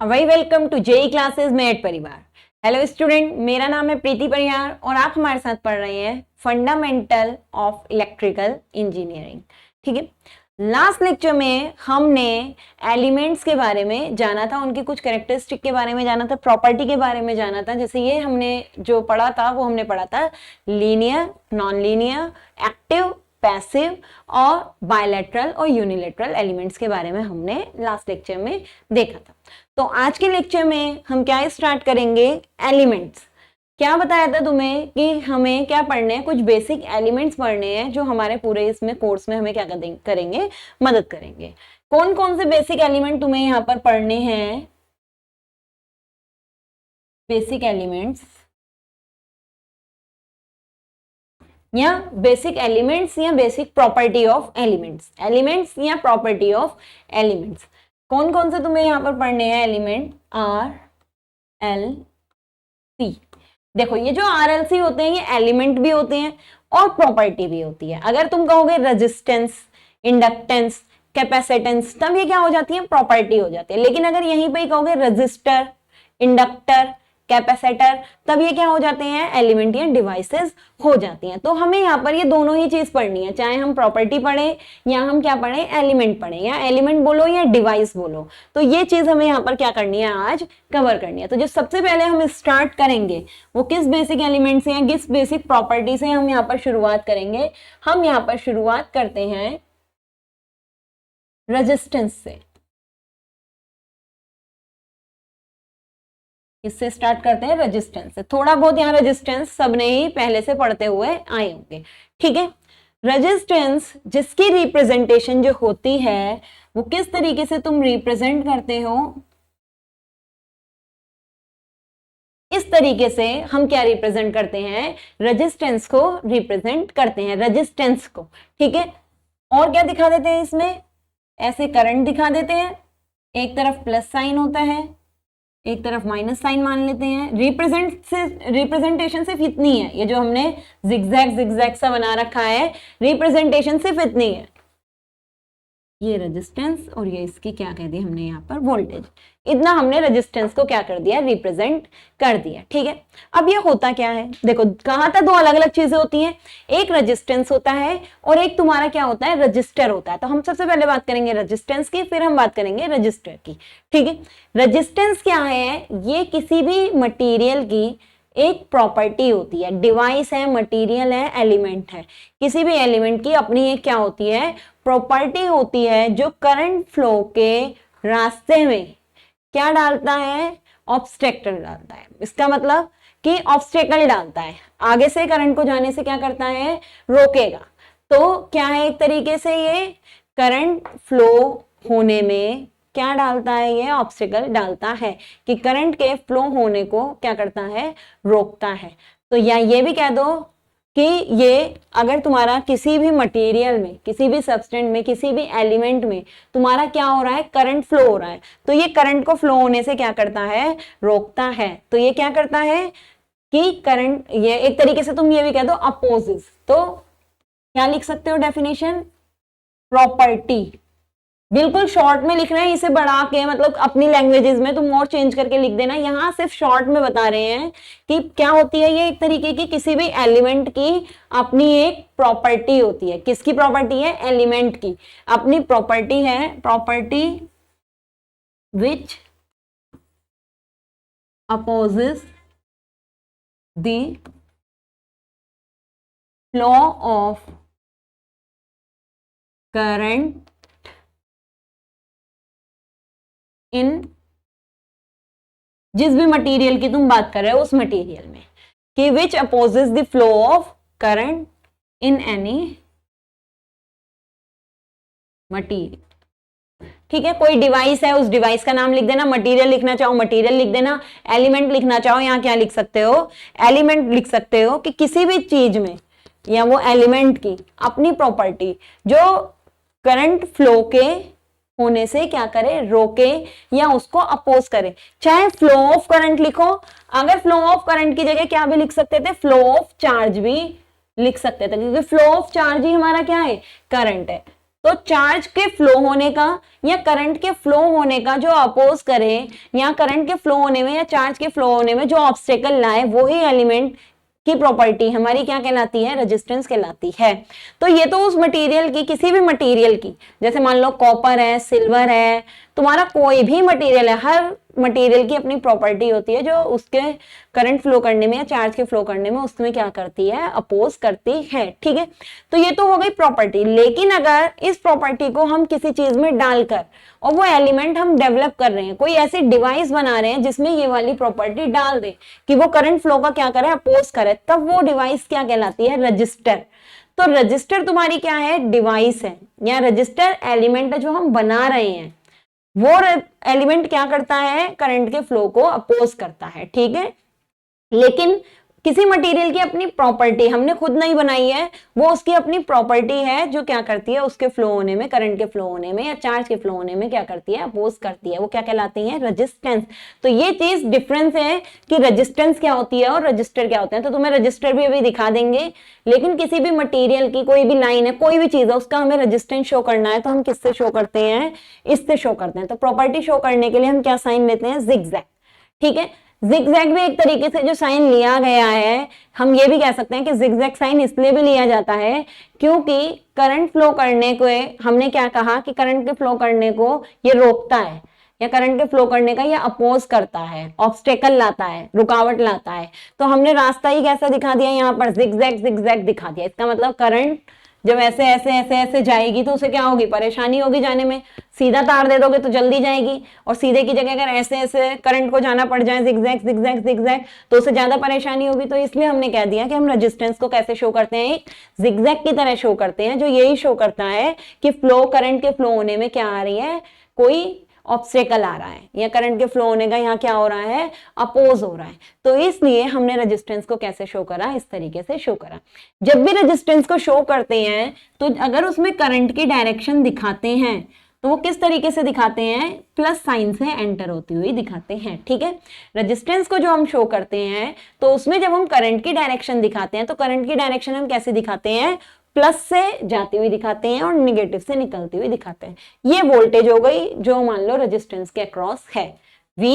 Very welcome to JEE classes मेट परिवार। Hello student, मेरा नाम है प्रीति परिहार और आप हमारे साथ पढ़ रहे हैं फंडामेंटल ऑफ इलेक्ट्रिकल इंजीनियरिंग। ठीक है, लास्ट लेक्चर में हमने एलिमेंट्स के बारे में जाना था, उनकी कुछ कैरेक्टरिस्टिक के बारे में जाना था, प्रॉपर्टी के बारे में जाना था। जैसे ये हमने जो पढ़ा था वो हमने पढ़ा था linear, non linear, active, passive और बायलैटरल और यूनिलैटरल एलिमेंट्स के बारे में हमने लास्ट लेक्चर में देखा था। तो आज के लेक्चर में हम क्या स्टार्ट करेंगे, एलिमेंट्स। क्या बताया था तुम्हें कि हमें क्या पढ़ने हैं, कुछ बेसिक एलिमेंट्स पढ़ने हैं जो हमारे पूरे इसमें कोर्स में हमें क्या करेंगे, मदद करेंगे। कौन कौन से बेसिक एलिमेंट तुम्हें यहाँ पर पढ़ने हैं? बेसिक एलिमेंट्स या बेसिक एलिमेंट्स या basic property of elements, elements या प्रॉपर्टी ऑफ एलिमेंट्स। कौन कौन से तुम्हें यहाँ पर पढ़ने हैं एलिमेंट? R L C. देखो ये जो आर एल सी होते हैं ये एलिमेंट भी होते हैं और प्रॉपर्टी भी होती है। अगर तुम कहोगे रेजिस्टेंस, इंडक्टेंस, कैपेसिटेंस, तब ये क्या हो जाती है, प्रॉपर्टी हो जाती है। लेकिन अगर यहीं पे कहोगे रजिस्टर, इंडक्टर, कैपेसिटर, तब ये क्या हो जाते हैं, एलिमेंट या डिवाइसेस हो जाती हैं। तो हमें यहाँ पर ये दोनों ही चीज पढ़नी है, चाहे हम प्रॉपर्टी पढ़े या हम क्या पढ़े, एलिमेंट पढ़े, या एलिमेंट बोलो या डिवाइस बोलो। तो ये चीज हमें यहाँ पर क्या करनी है, आज कवर करनी है। तो जो सबसे पहले हम स्टार्ट करेंगे वो किस बेसिक एलिमेंट से या किस बेसिक प्रॉपर्टी से हम यहाँ पर शुरुआत करेंगे? हम यहाँ पर शुरुआत करते हैं रेजिस्टेंस से। इससे स्टार्ट करते हैं, रेजिस्टेंस से। थोड़ा बहुत यहाँ रेजिस्टेंस सबने ही पहले से पढ़ते हुए आए होंगे। ठीक है, रेजिस्टेंस जिसकी रिप्रेजेंटेशन जो होती है वो किस तरीके से तुम रिप्रेजेंट करते हो, इस तरीके से हम क्या रिप्रेजेंट करते हैं, रेजिस्टेंस को रिप्रेजेंट करते हैं, रेजिस्टेंस को। ठीक है, और क्या दिखा देते हैं इसमें, ऐसे करंट दिखा देते हैं, एक तरफ प्लस साइन होता है, एक तरफ माइनस साइन मान लेते हैं। रिप्रेजेंटेशन सिर्फ इतनी है, ये जो हमने जिगजैग सा बना रखा है, रिप्रेजेंटेशन सिर्फ इतनी है, ये रेजिस्टेंस और ये इसकी क्या कह दी हमने यहाँ पर, वोल्टेज। इतना हमने रेजिस्टेंस को क्या कर दिया, रिप्रेजेंट कर दिया। ठीक है, अब ये होता क्या है, देखो कहा था दो अलग अलग चीजें होती हैं, एक रेजिस्टेंस होता है और एक तुम्हारा क्या होता है, रजिस्टर होता है। तो हम सबसे पहले बात करेंगे रेजिस्टेंस की, फिर हम बात करेंगे रजिस्टर की। ठीक है, रेजिस्टेंस क्या है, ये किसी भी मटीरियल की एक प्रॉपर्टी होती है, डिवाइस है, मटेरियल है, एलिमेंट है। किसी भी एलिमेंट की अपनी एक क्या होती है, प्रॉपर्टी होती है, जो करंट फ्लो के रास्ते में क्या डालता है, ऑब्स्ट्रक्टर डालता है। इसका मतलब कि ऑब्स्टेकल डालता है, आगे से करंट को जाने से क्या करता है, रोकेगा। तो क्या है, एक तरीके से ये करंट फ्लो होने में क्या डालता है, ये ऑब्स्टेकल डालता है कि करंट के फ्लो होने को क्या करता है, रोकता है। तो या ये भी कह दो कि ये अगर तुम्हारा किसी भी मटेरियल में, किसी भी सब्सटेंस में, किसी भी एलिमेंट में तुम्हारा क्या हो रहा है, करंट फ्लो हो रहा है, तो ये करंट को फ्लो होने से क्या करता है, रोकता है। तो ये क्या करता है कि करंट, ये एक तरीके से तुम ये भी कह दो अपोजिस। तो क्या लिख सकते हो डेफिनेशन, प्रॉपर्टी। बिल्कुल शॉर्ट में लिखना है, इसे बढ़ा के मतलब अपनी लैंग्वेजेस में तुम और चेंज करके लिख देना। यहाँ सिर्फ शॉर्ट में बता रहे हैं कि क्या होती है, ये एक तरीके की किसी भी एलिमेंट की अपनी एक प्रॉपर्टी होती है। किसकी प्रॉपर्टी है, एलिमेंट की अपनी प्रॉपर्टी है, property which opposes the flow of current इन, जिस भी मटेरियल की तुम बात कर रहे हो उस मटेरियल में, कि which opposes the flow of current in any material. ठीक है, कोई डिवाइस है, उस डिवाइस का नाम लिख देना, मटेरियल लिखना चाहो मटेरियल लिख देना, एलिमेंट लिखना चाहो यहाँ क्या लिख सकते हो, एलिमेंट लिख सकते हो। कि किसी भी चीज में या वो एलिमेंट की अपनी प्रॉपर्टी जो करंट फ्लो के होने से क्या करे, रोके या उसको अपोज करे। चाहे फ्लो ऑफ करंट लिखो, अगर फ्लो ऑफ करंट की जगह क्या भी लिख सकते थे, फ्लो ऑफ चार्ज भी लिख सकते थे, क्योंकि फ्लो ऑफ चार्ज ही हमारा क्या है, करंट है। तो चार्ज के फ्लो होने का या करंट के फ्लो होने का जो अपोज करे, या करंट के फ्लो होने में या चार्ज के फ्लो होने में जो ऑब्स्टेकल लाए, वो ही एलिमेंट की प्रॉपर्टी हमारी क्या कहलाती है, रेजिस्टेंस कहलाती है। तो ये तो उस मटेरियल की, किसी भी मटेरियल की, जैसे मान लो कॉपर है, सिल्वर है, तुम्हारा कोई भी मटेरियल है, हर मटेरियल की अपनी प्रॉपर्टी होती है जो उसके करंट फ्लो करने में या चार्ज के फ्लो करने में उसमें क्या करती है, अपोज करती है। ठीक है, तो ये तो हो गई प्रॉपर्टी। लेकिन अगर इस प्रॉपर्टी को हम किसी चीज में डालकर, और वो एलिमेंट हम डेवलप कर रहे हैं, कोई ऐसी डिवाइस बना रहे हैं जिसमें ये वाली प्रॉपर्टी डाल दे कि वो करंट फ्लो का क्या करे, अपोज करे, तब वो डिवाइस क्या कहलाती है, रजिस्टर। तो रजिस्टर तुम्हारी क्या है, डिवाइस है, या रजिस्टर एलिमेंट है जो हम बना रहे हैं। वो एलिमेंट क्या करता है, करंट के फ्लो को अपोज करता है। ठीक है, लेकिन किसी मटेरियल की अपनी प्रॉपर्टी हमने खुद नहीं बनाई है, वो उसकी अपनी प्रॉपर्टी है जो क्या करती है, उसके फ्लो होने में, करंट के फ्लो होने में या चार्ज के फ्लो होने में क्या करती है, अपोज करती है। वो क्या कहलाती है, रेजिस्टेंस। तो ये चीज डिफरेंस है कि रेजिस्टेंस क्या होती है और रजिस्टर क्या होते हैं। तो तुम्हें रजिस्टर भी अभी दिखा देंगे, लेकिन किसी भी मटेरियल की कोई भी लाइन है, कोई भी चीज है, उसका हमें रेजिस्टेंस शो करना है तो हम किससे शो करते हैं, इससे शो करते हैं। तो प्रॉपर्टी शो करने के लिए हम क्या साइन लेते हैं, जिगजैग। ठीक है, जिगजैग भी एक तरीके से जो साइन लिया गया है, हम ये भी कह सकते हैं कि जिगजैग साइन इसलिए भी लिया जाता है क्योंकि करंट फ्लो करने को, हमने क्या कहा कि करंट के फ्लो करने को ये रोकता है, या करंट के फ्लो करने का ये अपोज करता है, ऑब्स्टेकल लाता है, रुकावट लाता है। तो हमने रास्ता ही कैसा दिखा दिया, यहाँ पर जिगजैग जिगजैग दिखा दिया। इसका मतलब करंट जब ऐसे ऐसे ऐसे ऐसे जाएगी तो उसे क्या होगी, परेशानी होगी जाने में। सीधा तार दे दोगे तो जल्दी जाएगी, और सीधे की जगह अगर ऐसे ऐसे करंट को जाना पड़ जाए, जिगजैग जिगजैग जिगजैग, तो उसे ज्यादा परेशानी होगी। तो इसलिए हमने कह दिया कि हम रेजिस्टेंस को कैसे शो करते हैं, जिगजैग की तरह शो करते हैं, जो यही शो करता है कि फ्लो, करंट के फ्लो होने में क्या आ रही है, कोई ऑब्स्टेकल आ रहा है, या करंट के फ्लो होने का यहाँ क्या हो रहा है, अपोज हो रहा है। तो इसलिए हमने रेजिस्टेंस को कैसे शो करा, इस तरीके से शो करा। जब भी रेजिस्टेंस को शो करते हैं तो अगर उसमें करंट की डायरेक्शन दिखाते हैं तो वो किस तरीके से दिखाते हैं, प्लस साइन से एंटर होती हुई दिखाते हैं। ठीक है, रेजिस्टेंस को जो हम शो करते हैं तो उसमें जब हम करंट की डायरेक्शन दिखाते हैं तो करंट की डायरेक्शन हम कैसे दिखाते हैं, प्लस से जाती हुई दिखाते हैं और निगेटिव से निकलती हुई दिखाते हैं। ये वोल्टेज हो गई जो मान लो रेजिस्टेंस के अक्रॉस है। V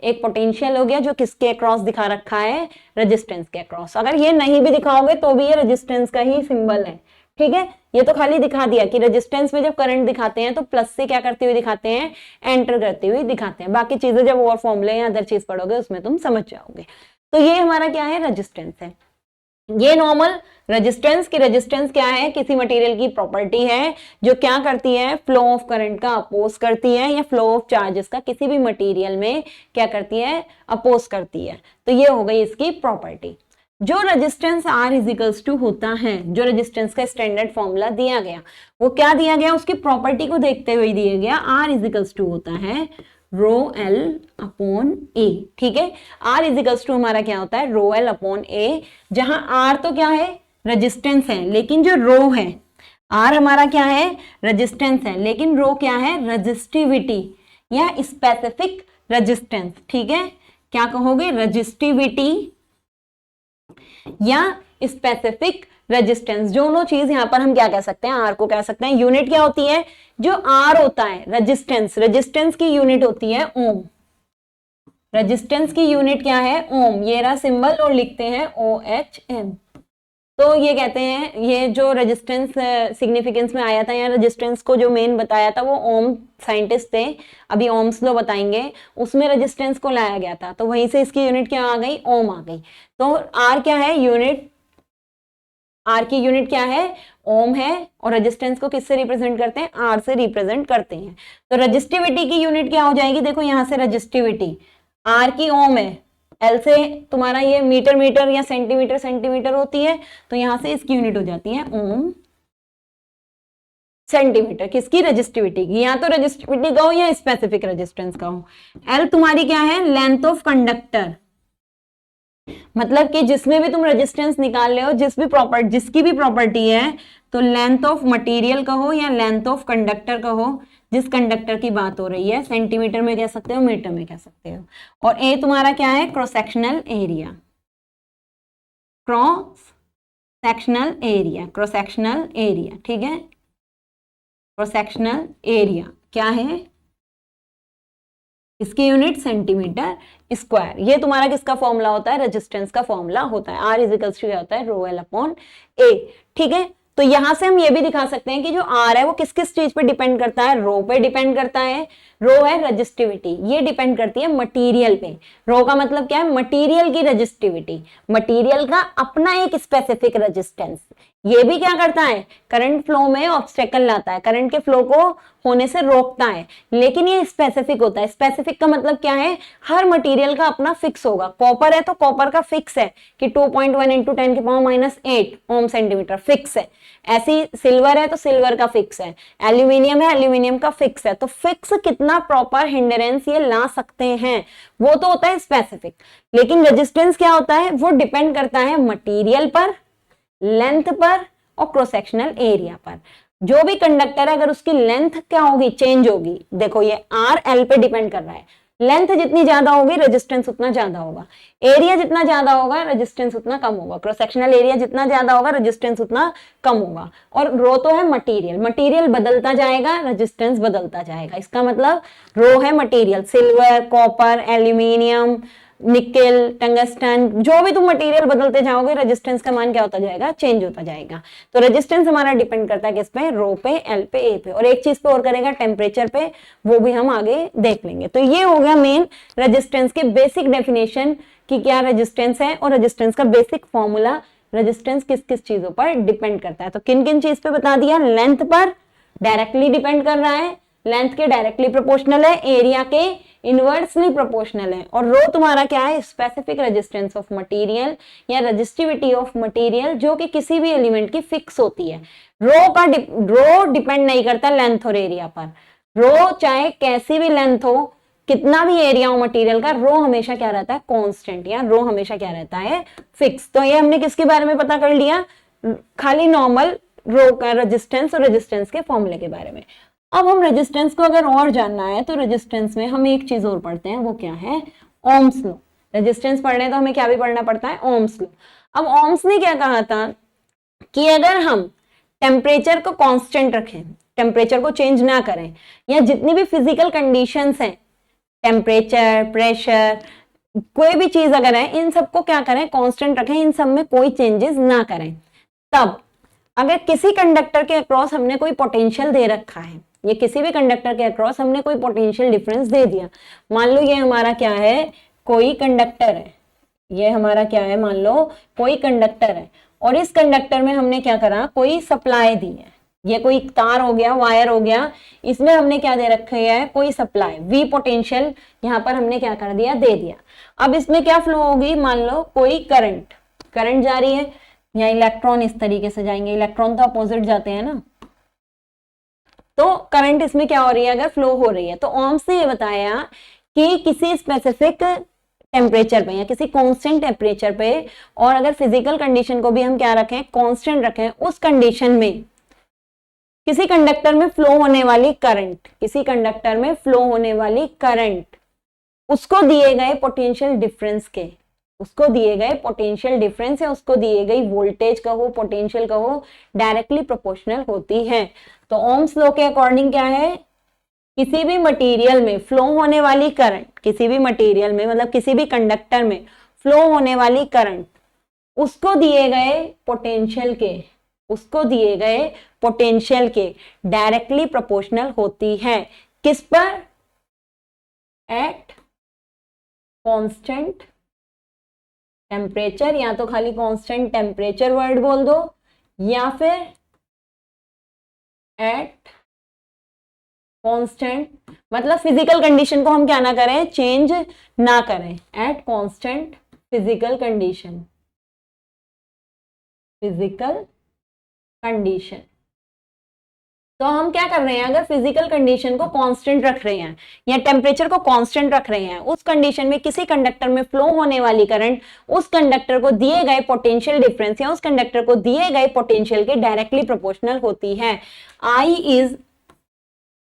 एक पोटेंशियल हो गया जो किसके अक्रॉस दिखा रखा है, रेजिस्टेंस के अक्रॉस। अगर ये नहीं भी दिखाओगे तो भी ये रेजिस्टेंस का ही सिंबल है। ठीक है, ये तो खाली दिखा दिया कि रेजिस्टेंस में जब करंट दिखाते हैं तो प्लस से क्या करते हुए दिखाते हैं, एंटर करते हुए दिखाते हैं। बाकी चीजें जब और फॉर्मूले या अदर चीज पढ़ोगे उसमें तुम समझ जाओगे। तो ये हमारा क्या है, रेजिस्टेंस है। ये नॉर्मल रेजिस्टेंस की, रेजिस्टेंस क्या है, किसी मटेरियल की प्रॉपर्टी है जो क्या करती है, फ्लो ऑफ करंट का अपोज करती है, या फ्लो ऑफ चार्जेस का किसी भी मटेरियल में क्या करती है, अपोज करती है। तो ये हो गई इसकी प्रॉपर्टी। जो रेजिस्टेंस R इजिकल्स टू होता है, जो रेजिस्टेंस का स्टैंडर्ड फॉर्मूला दिया गया, वो क्या दिया गया, उसकी प्रॉपर्टी को देखते हुए दिया गया, R इजिकल्स टू होता है रो एल अपॉन ए। ठीक है, R इजिकल्स टू हमारा क्या होता है, रो एल अपॉन ए, जहां R तो क्या है, रेजिस्टेंस है, लेकिन जो रो है, R हमारा क्या है, रेजिस्टेंस है, लेकिन रो क्या है, रेजिस्टिविटी या स्पेसिफिक रेजिस्टेंस। ठीक है, क्या कहोगे, रेजिस्टिविटी या स्पेसिफिक रेजिस्टेंस। दोनों चीज यहां पर हम क्या कह सकते हैं, आर को कह सकते हैं। यूनिट क्या होती है, जो आर होता है रेजिस्टेंस, रेजिस्टेंस की यूनिट होती है ओम। रेजिस्टेंस की यूनिट क्या है, ओम। ये रहा सिंबल और लिखते हैं OHM। तो ये कहते हैं, ये जो रेजिस्टेंस सिग्निफिकेंस में आया था, या रेजिस्टेंस को जो मेन बताया था वो ओम साइंटिस्ट थे, अभी ओम्स लो बताएंगे, उसमें रेजिस्टेंस को लाया गया था। तो वहीं से इसकी यूनिट क्या आ गई, ओम आ गई। तो आर क्या है, यूनिट, आर की यूनिट क्या है, ओम है, और रेजिस्टेंस को किससे रिप्रेजेंट करते हैं, आर से रिप्रेजेंट करते हैं। तो रेजिस्टिविटी की यूनिट क्या हो जाएगी, देखो यहां से रेजिस्टिविटी आर की ओम है, एल से तुम्हारा ये मीटर मीटर या सेंटीमीटर सेंटीमीटर होती है, तो यहां से इसकी यूनिट हो जाती है ओम सेंटीमीटर। किसकी, रेजिस्टिविटी की। या तो रेजिस्टिविटी का हो या स्पेसिफिक रेजिस्टेंस का हो। एल तुम्हारी क्या है, लेंथ ऑफ कंडक्टर, मतलब कि जिसमें भी तुम रेजिस्टेंस निकाल रहे हो, जिसकी भी प्रॉपर्टी है, तो लेंथ ऑफ मटेरियल कहो या लेंथ ऑफ कंडक्टर कहो, जिस कंडक्टर की बात हो रही है, सेंटीमीटर में कह सकते हो, मीटर में कह सकते हो। और ए तुम्हारा क्या है, cross sectional area, cross sectional area, cross sectional area. ठीक है, क्रॉस सेक्शनल एरिया क्या है, इसकी यूनिट सेंटीमीटर स्क्वायर। ये तुम्हारा किसका फॉर्मूला होता है, रेजिस्टेंस का फॉर्मूला होता है। R इजिकल्स टू क्या होता है, रो एल अपॉन ए। ठीक है, तो यहां से हम ये भी दिखा सकते हैं कि जो R है वो किस किस चीज पे डिपेंड करता है, रो पे डिपेंड करता है। रो है रेजिस्टिविटी, ये डिपेंड करती है मटेरियल पे। रो का मतलब क्या है, मटेरियल की रेजिस्टिविटी, मटेरियल का अपना एक स्पेसिफिक रेजिस्टेंस। ये भी क्या करता है, करंट फ्लो में ऑब्स्टेकल लाता है, करंट के फ्लो को होने से रोकता है, लेकिन ये स्पेसिफिक होता है। स्पेसिफिक का मतलब क्या है, हर मटेरियल का अपना फिक्स होगा। कॉपर है तो कॉपर का फिक्स है कि 2.1 इंटू 10⁻⁻8 ओम सेंटीमीटर फिक्स है। ऐसी सिल्वर है तो सिल्वर का फिक्स है, एल्यूमिनियम है एल्यूमिनियम का फिक्स है। तो फिक्स कितना प्रॉपर हिंडरेंस ये ला सकते हैं वो तो होता है स्पेसिफिक। लेकिन रेजिस्टेंस क्या होता है, वो डिपेंड करता है मटेरियल पर, लेंथ पर और क्रॉस सेक्शनल एरिया पर। जो भी कंडक्टर है अगर उसकी लेंथ क्या होगी, चेंज होगी। देखो ये आर एल पे डिपेंड कर रहा है, लेंथ जितनी ज्यादा होगी रेजिस्टेंस उतना ज्यादा होगा, एरिया जितना ज्यादा होगा रेजिस्टेंस उतना कम होगा, क्रॉस सेक्शनल एरिया जितना ज्यादा होगा रेजिस्टेंस उतना कम होगा। और रो तो है मटेरियल, मटेरियल बदलता जाएगा रेजिस्टेंस बदलता जाएगा। इसका मतलब रो है material, silver, copper, aluminium, nickel, tungsten, जो भी तुम मटेरियल बदलते जाओगे रेजिस्टेंस का मान क्या होता जाएगा, चेंज होता जाएगा। तो रेजिस्टेंस हमारा डिपेंड करता है किस पे, रो पे, एल पे, ए पे, और एक चीज पे और करेगा टेम्परेचर पे, वो भी हम आगे देख लेंगे। तो ये हो गया मेन रेजिस्टेंस के बेसिक डेफिनेशन कि क्या रेजिस्टेंस है और रेजिस्टेंस का बेसिक फॉर्मूला, रेजिस्टेंस किस किस चीजों पर डिपेंड करता है। तो किन किन चीज पे बता दिया, लेंथ पर डायरेक्टली डिपेंड कर रहा है, लेंथ के डायरेक्टली प्रोपोर्शनल है, एरिया के इनवर्सली प्रोपोर्शनल है, और रो तुम्हारा क्या है, स्पेसिफिक रेजिस्टेंस ऑफ मटेरियल या रेजिस्टिविटी ऑफ मटेरियल जो कि किसी भी एलिमेंट की फिक्स होती है। रो डिपेंड नहीं करता लेंथ और एरिया पर। रो चाहे कैसी भी लेंथ हो, कितना भी एरिया हो मटेरियल का, रो हमेशा क्या रहता है, कांस्टेंट, या रो हमेशा क्या रहता है, फिक्स। तो ये हमने किसके बारे में पता कर लिया, खाली नॉर्मल रो का रेजिस्टेंस और रेजिस्टेंस के फॉर्मूले के बारे में। अब हम रेजिस्टेंस को अगर और जानना है तो रेजिस्टेंस में हम एक चीज और पढ़ते हैं, वो क्या है, ओम्स लॉ। रेजिस्टेंस पढ़ने हैं तो हमें क्या भी पढ़ना पड़ता है, ओम्स लॉ। अब ओम्स ने क्या कहा था कि अगर हम टेम्परेचर को कांस्टेंट रखें, टेम्परेचर को चेंज ना करें, या जितनी भी फिजिकल कंडीशंस हैं, टेम्परेचर, प्रेशर, कोई भी चीज अगर है, इन सबको क्या करें, कांस्टेंट रखें, इन सब में कोई चेंजेस ना करें। तब अगर किसी कंडक्टर के अक्रॉस हमने कोई पोटेंशियल दे रखा है, ये किसी भी कंडक्टर के अक्रॉस हमने कोई पोटेंशियल डिफरेंस दे दिया, मान लो ये हमारा क्या है, कोई कंडक्टर है, ये हमारा क्या है, मान लो कोई कंडक्टर है, और इस कंडक्टर में हमने क्या करा, कोई सप्लाई दी है, ये कोई तार हो गया, वायर हो गया, इसमें हमने क्या दे रखा है, कोई सप्लाई, वी पोटेंशियल यहाँ पर हमने क्या कर दिया, दे दिया। अब इसमें क्या फ्लो होगी, मान लो कोई करंट जा रही है, या इलेक्ट्रॉन इस तरीके से जाएंगे, इलेक्ट्रॉन तो अपोजिट जाते हैं ना, तो करंट इसमें क्या हो रही है, अगर फ्लो हो रही है। तो ओम्स ने ये बताया कि किसी स्पेसिफिक टेम्परेचर पे या किसी कांस्टेंट टेम्परेचर पे, और अगर फिजिकल कंडीशन को भी हम क्या रखें, कांस्टेंट रखें, उस कंडीशन में किसी कंडक्टर में फ्लो होने वाली करंट, किसी कंडक्टर में फ्लो होने वाली करंट उसको दिए गए पोटेंशियल डिफरेंस के, उसको दिए गए पोटेंशियल डिफरेंस या उसको दिए गई वोल्टेज कहो, पोटेंशियल कहो, डायरेक्टली प्रोपोर्शनल होती है। तो ओम्स लॉ के अकॉर्डिंग क्या है, किसी भी मटेरियल में फ्लो होने वाली करंट, किसी भी मटेरियल में मतलब किसी भी कंडक्टर में फ्लो होने वाली करंट उसको दिए गए पोटेंशियल के, उसको दिए गए पोटेंशियल के डायरेक्टली प्रोपोर्शनल होती है। किस पर, एट कांस्टेंट टेम्परेचर, या तो खाली कांस्टेंट टेम्परेचर वर्ड बोल दो, या फिर एट कांस्टेंट, मतलब फिजिकल कंडीशन को हम क्या ना करें, चेंज ना करें, at constant physical condition, physical condition. तो हम क्या कर रहे हैं, अगर फिजिकल कंडीशन को कांस्टेंट रख रहे हैं या टेम्परेचर को कांस्टेंट रख रहे हैं, उस कंडीशन में किसी कंडक्टर में फ्लो होने वाली करंट उस कंडक्टर को दिए गए पोटेंशियल डिफरेंस या उस कंडक्टर को दिए गए पोटेंशियल के डायरेक्टली प्रोपोर्शनल होती है। I is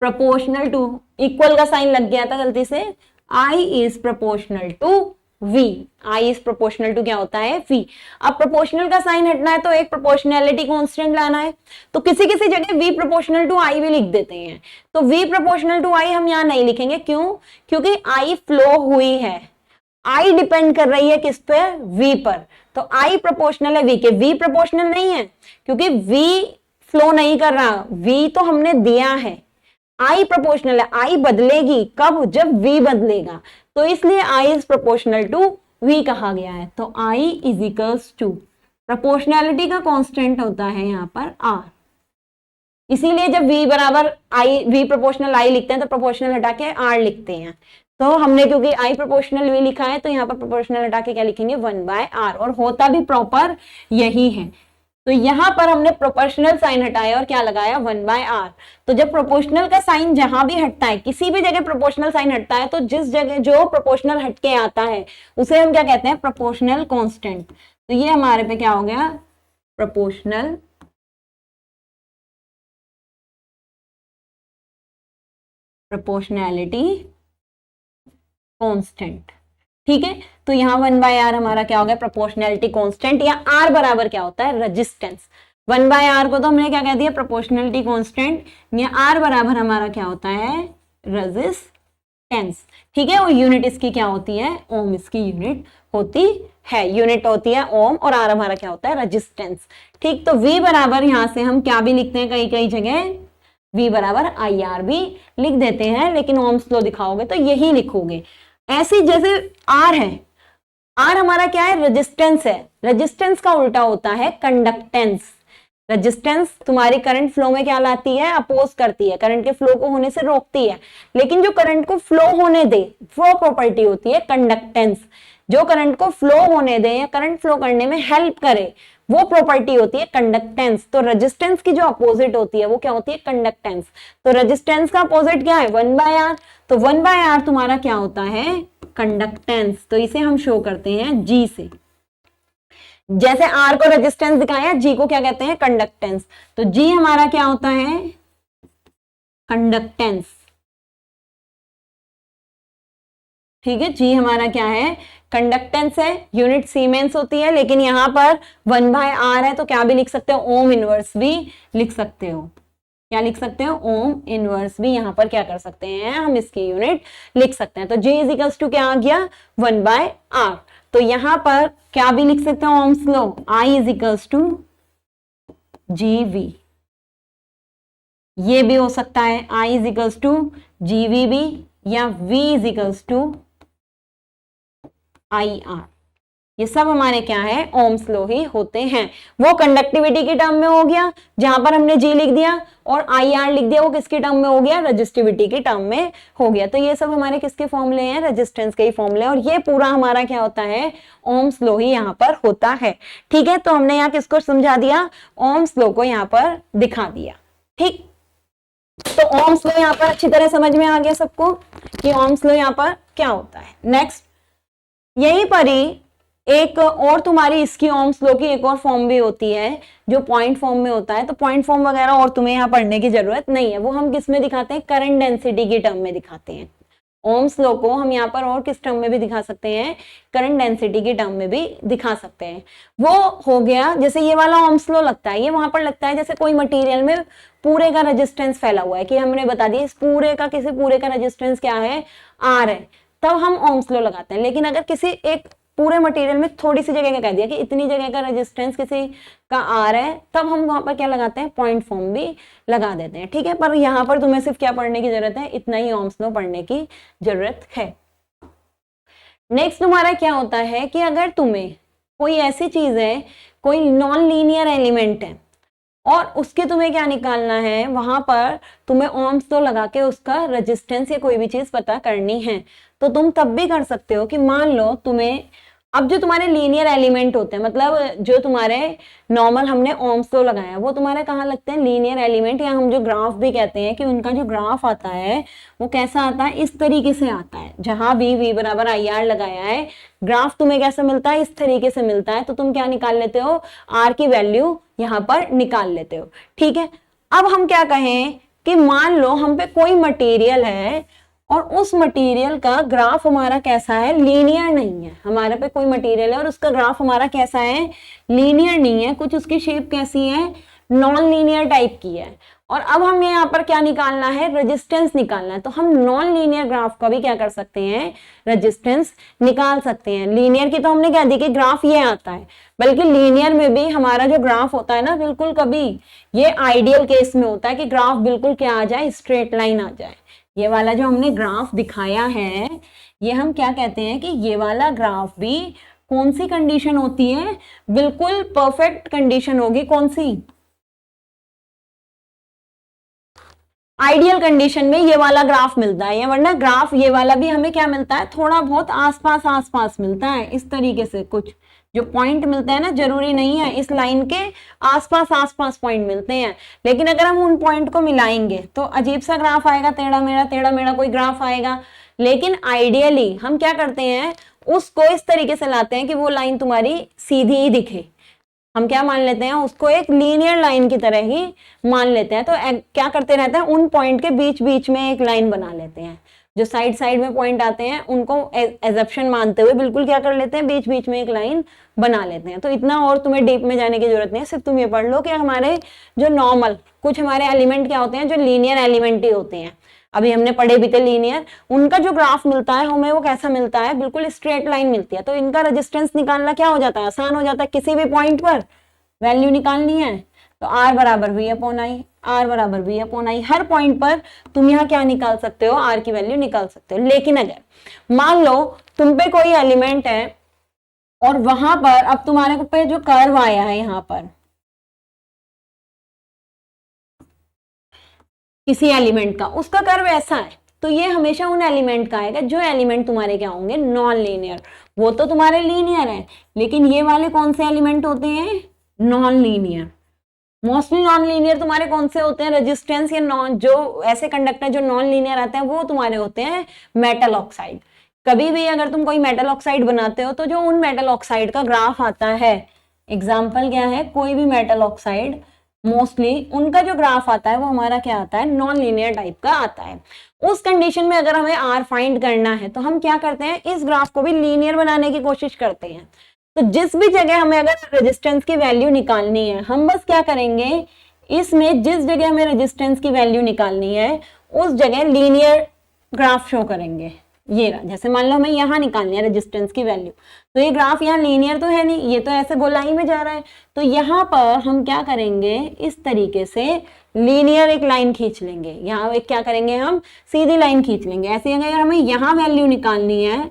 proportional to, equal का साइन लग गया था गलती से, I is proportional to V, I is proportional to क्या होता है V। अब प्रोपोर्शनल का साइन हटना है तो एक प्रोपोर्शनैलिटी कांस्टेंट लाना है, तो किसी किसी जगह V प्रोपोर्शनल टू I भी लिख देते हैं, तो V प्रोपोर्शनल टू I हम यहाँ नहीं लिखेंगे, क्यों? क्योंकि I फ्लो हुई है, I डिपेंड कर रही है किस पे? V पर, तो I प्रोपोर्शनल है V के, V प्रोपोर्शनल नहीं है क्योंकि V फ्लो नहीं कर रहा, V तो हमने दिया है। I प्रोपोर्शनल है, I बदलेगी कब? जब V बदलेगा, तो इसलिए I is proportional to V कहा गया है। तो I is equals to, proportionality का कांस्टेंट होता है यहाँ पर R, इसीलिए जब V बराबर V प्रोपोर्शनल I लिखते हैं तो प्रोपोर्शनल हटा के R लिखते हैं। तो हमने क्योंकि I प्रोपोर्शनल V लिखा है तो यहाँ पर प्रोपोर्शनल हटा के क्या लिखेंगे? 1/R, और होता भी प्रॉपर यही है। तो यहां पर हमने प्रोपोर्शनल साइन हटाया और क्या लगाया? 1/R। तो जब प्रोपोर्शनल का साइन जहां भी हटता है, किसी भी जगह प्रोपोर्शनल साइन हटता है, तो जिस जगह जो प्रोपोर्शनल हटके आता है उसे हम क्या कहते हैं? Proportional constant. तो ये हमारे पे क्या हो गया? प्रोपोर्शनल प्रोपोर्शनैलिटी कांस्टेंट, ठीक है। तो यहाँ 1/R हमारा क्या हो गया? प्रोपोर्शनैलिटी कांस्टेंट, या R बराबर क्या होता है? रेजिस्टेंस। 1/R को तो हमने क्या कह दिया? प्रोपोर्शनैलिटी कांस्टेंट, या R बराबर हमारा क्या होता है? रेजिस्टेंस, ठीक है। और यूनिट इसकी क्या होती है? ओम इसकी यूनिट होती है, यूनिट होती है ओम, और R हमारा क्या होता है? रेजिस्टेंस, ठीक। तो V बराबर यहाँ से हम क्या भी लिखते हैं, कई कई जगह V बराबर IR भी लिख देते हैं, लेकिन ओम्स लॉ दिखाओगे तो यही लिखोगे। ऐसी जैसे R है, R हमारा क्या है? रेजिस्टेंस है, रेजिस्टेंस का उल्टा होता है कंडक्टेंस। रेजिस्टेंस तुम्हारी करंट फ्लो में क्या लाती है? अपोज करती है, करंट के फ्लो को होने से रोकती है, लेकिन जो करंट को फ्लो होने दे वो प्रॉपर्टी होती है कंडक्टेंस। जो करंट को फ्लो होने दे या करंट फ्लो करने में हेल्प करे वो प्रॉपर्टी होती है कंडक्टेंस। तो रेजिस्टेंस की जो अपोजिट होती है वो क्या होती है? कंडक्टेंस। तो रेजिस्टेंस का अपोजिट क्या है? 1/R। तो 1/R तुम्हारा क्या होता है? कंडक्टेंस। तो इसे हम शो करते हैं G से, जैसे R को रेजिस्टेंस दिखाया, G को क्या कहते हैं? कंडक्टेंस। तो G हमारा क्या होता है? कंडक्टेंस, ठीक है। G हमारा क्या है? कंडक्टेंस है, यूनिट सीमेंस होती है, लेकिन यहां पर 1/R है तो क्या भी लिख सकते हो? ओम इनवर्स भी लिख सकते हो। क्या लिख सकते हो? ओम इनवर्स भी यहां पर क्या कर सकते हैं? हम इसकी यूनिट लिख सकते हैं। तो G इज इक्वल्स टू क्या आ गया? 1/R। तो यहां पर क्या भी लिख सकते हो? Ohm's law, I is equals to GV, ये भी हो सकता है I is equals to GV भी, या V is equals to IR। ये सब हमारे क्या है? ओम्स लॉ ही होते हैं। वो कंडक्टिविटी के टर्म में हो गया जहां पर हमने G लिख दिया, और IR लिख दिया, वो किसके टर्म में हो गया? रेजिस्टिविटी के टर्म में हो गया। तो ये सब हमारे किसके फॉर्मूले हैं? रेजिस्टेंस के ही फॉर्मूले, और ये पूरा हमारा क्या होता है? ओम्स लॉ ही यहाँ पर होता है, ठीक है। तो हमने यहाँ किसको समझा दिया? ओम्स लॉ को यहाँ पर दिखा दिया, ठीक। तो ओम्स लॉ यहाँ पर अच्छी तरह समझ में आ गया सबको कि ओम्स लॉ यहाँ पर क्या होता है। नेक्स्ट, यहीं पर ही एक और तुम्हारी इसकी ओम्स लॉ की एक और फॉर्म भी होती है जो पॉइंट फॉर्म में होता है। तो पॉइंट फॉर्म वगैरह और तुम्हें यहाँ पढ़ने की जरूरत नहीं है, वो हम किस में दिखाते हैं? करंट डेंसिटी के टर्म में दिखाते हैं। ओम्स लॉ को हम यहाँ पर और किस टर्म में भी दिखा सकते हैं? करंट डेंसिटी के टर्म में भी दिखा सकते हैं। वो हो गया, जैसे ये वाला ओम्स लॉ लगता है, ये वहां पर लगता है जैसे कोई मटेरियल में पूरे का रेजिस्टेंस फैला हुआ है, कि हमने बता दिया इस पूरे का, किसी पूरे का रेजिस्टेंस क्या है? R है, तब हम ओम्स लॉ लगाते हैं। लेकिन अगर किसी एक पूरे मटेरियल में थोड़ी सी जगह का कह दिया कि इतनी जगह का रेजिस्टेंस किसी का R है, तब हम वहां पर क्या लगाते हैं? पॉइंट फॉर्म भी लगा देते हैं, ठीक है। पर यहाँ पर तुम्हें सिर्फ क्या पढ़ने की जरूरत है? इतना ही ओम्स लॉ पढ़ने की जरूरत है। नेक्स्ट तुम्हारा क्या होता है कि अगर तुम्हें कोई ऐसी चीज है, कोई नॉन लीनियर एलिमेंट है, और उसके तुम्हें क्या निकालना है? वहां पर तुम्हें ओम्स लॉ लगा के उसका रेजिस्टेंस या कोई भी चीज पता करनी है, तो तुम तब भी कर सकते हो कि मान लो तुम्हें, अब जो तुम्हारे लीनियर एलिमेंट होते हैं, मतलब जो तुम्हारे नॉर्मल हमने ओम्स लॉ लगाया, वो तुम्हारे कहाँ लगते हैं? लीनियर एलिमेंट, या हम जो ग्राफ भी कहते हैं कि उनका जो ग्राफ आता है वो कैसा आता है? इस तरीके से आता है। जहां भी V बराबर IR लगाया है, ग्राफ तुम्हें कैसे मिलता है? इस तरीके से मिलता है। तो तुम क्या निकाल लेते हो? R की वैल्यू यहाँ पर निकाल लेते हो, ठीक है। अब हम क्या कहें कि मान लो हम पे कोई मटेरियल है और उस मटेरियल का ग्राफ हमारा कैसा है, लीनियर नहीं है। हमारे पे कोई मटेरियल है और उसका ग्राफ हमारा कैसा है, लीनियर नहीं है, कुछ उसकी शेप कैसी है, नॉन लीनियर टाइप की है। और अब हमें यहाँ पर क्या निकालना है, रेजिस्टेंस निकालना है। तो हम नॉन लीनियर ग्राफ का भी क्या कर सकते हैं, रेजिस्टेंस निकाल सकते हैं। लीनियर की तो हमने क्या दी कि ग्राफ ये आता है, बल्कि लीनियर में भी हमारा जो ग्राफ होता है ना, बिल्कुल कभी ये आइडियल केस में होता है कि ग्राफ बिल्कुल क्या आ जाए, स्ट्रेट लाइन आ जाए। ये वाला जो हमने ग्राफ दिखाया है, ये हम क्या कहते हैं कि ये वाला ग्राफ भी कौन सी कंडीशन होती है, बिल्कुल परफेक्ट कंडीशन होगी। कौन सी, आइडियल कंडीशन में ये वाला ग्राफ मिलता है। वरना ग्राफ ये वाला भी हमें क्या मिलता है, थोड़ा बहुत आसपास आसपास मिलता है। इस तरीके से कुछ जो पॉइंट मिलते हैं ना, जरूरी नहीं है इस लाइन के आसपास आसपास पॉइंट मिलते हैं, लेकिन अगर हम उन पॉइंट को मिलाएंगे तो अजीब सा ग्राफ आएगा, टेढ़ा मेढ़ा कोई ग्राफ आएगा। लेकिन आइडियली हम क्या करते हैं, उसको इस तरीके से लाते हैं कि वो लाइन तुम्हारी सीधी ही दिखे। हम क्या मान लेते हैं, उसको एक लीनियर लाइन की तरह ही मान लेते हैं। तो क्या करते रहते हैं, उन पॉइंट के बीच बीच में एक लाइन बना लेते हैं। जो साइड साइड में पॉइंट आते हैं उनको एजप्शन मानते हुए बिल्कुल क्या कर लेते हैं, बीच बीच में एक लाइन बना लेते हैं। तो इतना और तुम्हें डीप में जाने की जरूरत नहीं है, सिर्फ तुम ये पढ़ लो कि हमारे जो नॉर्मल कुछ हमारे एलिमेंट क्या होते हैं, जो लीनियर एलिमेंट ही होते हैं। अभी हमने पढ़े भी थे लीनियर, उनका जो ग्राफ मिलता है हमें वो कैसा मिलता है, बिल्कुल स्ट्रेट लाइन मिलती है। तो इनका रेजिस्टेंस निकालना क्या हो जाता है, आसान हो जाता है। किसी भी पॉइंट पर वैल्यू निकालनी है तो R बराबर V अपॉन आई, R बराबर V upon I. Her point पर तुम यहाँ क्या निकाल सकते हो, R की वैल्यू निकाल सकते हो। लेकिन अगर मान लो तुम पे कोई एलिमेंट है और वहां पर अब तुम्हारे पे जो कर्व आया है यहाँ पर किसी एलिमेंट का, उसका कर्व ऐसा है, तो ये हमेशा उन एलिमेंट का आएगा जो एलिमेंट तुम्हारे क्या होंगे, नॉन लीनियर। वो तो तुम्हारे लीनियर है, लेकिन ये वाले कौन से एलिमेंट होते हैं, non linear. Mostly non linear तुम्हारे कौन से होते हैं, रेजिस्टेंस या नॉन, जो ऐसे कंडक्टर जो नॉन लीनियर आते हैं वो तुम्हारे होते हैं मेटल ऑक्साइड। कभी भी अगर तुम कोई मेटल ऑक्साइड बनाते हो तो जो उन मेटल ऑक्साइड का ग्राफ आता है, एग्जाम्पल क्या है, कोई भी मेटल ऑक्साइड, मोस्टली उनका जो ग्राफ आता है वो हमारा क्या आता है, नॉन लीनियर टाइप का आता है। उस कंडीशन में अगर हमें R फाइंड करना है तो हम क्या करते हैं, इस ग्राफ को भी लीनियर बनाने की कोशिश करते हैं। तो जिस भी जगह हमें अगर रेजिस्टेंस की वैल्यू निकालनी है, हम बस क्या करेंगे, इसमें जिस जगह हमें रेजिस्टेंस की वैल्यू निकालनी है उस जगह लीनियर ग्राफ शो करेंगे। ये रहा, जैसे मान लो हमें यहाँ निकालनी है रेजिस्टेंस की वैल्यू, तो ये ग्राफ यहाँ लीनियर तो है नहीं, ये तो ऐसे गोलाई में जा रहा है। तो यहाँ पर हम क्या करेंगे, इस तरीके से लीनियर एक लाइन खींच लेंगे। यहाँ एक क्या करेंगे, हम सीधी लाइन खींच लेंगे। ऐसे अगर हमें यहाँ वैल्यू निकालनी है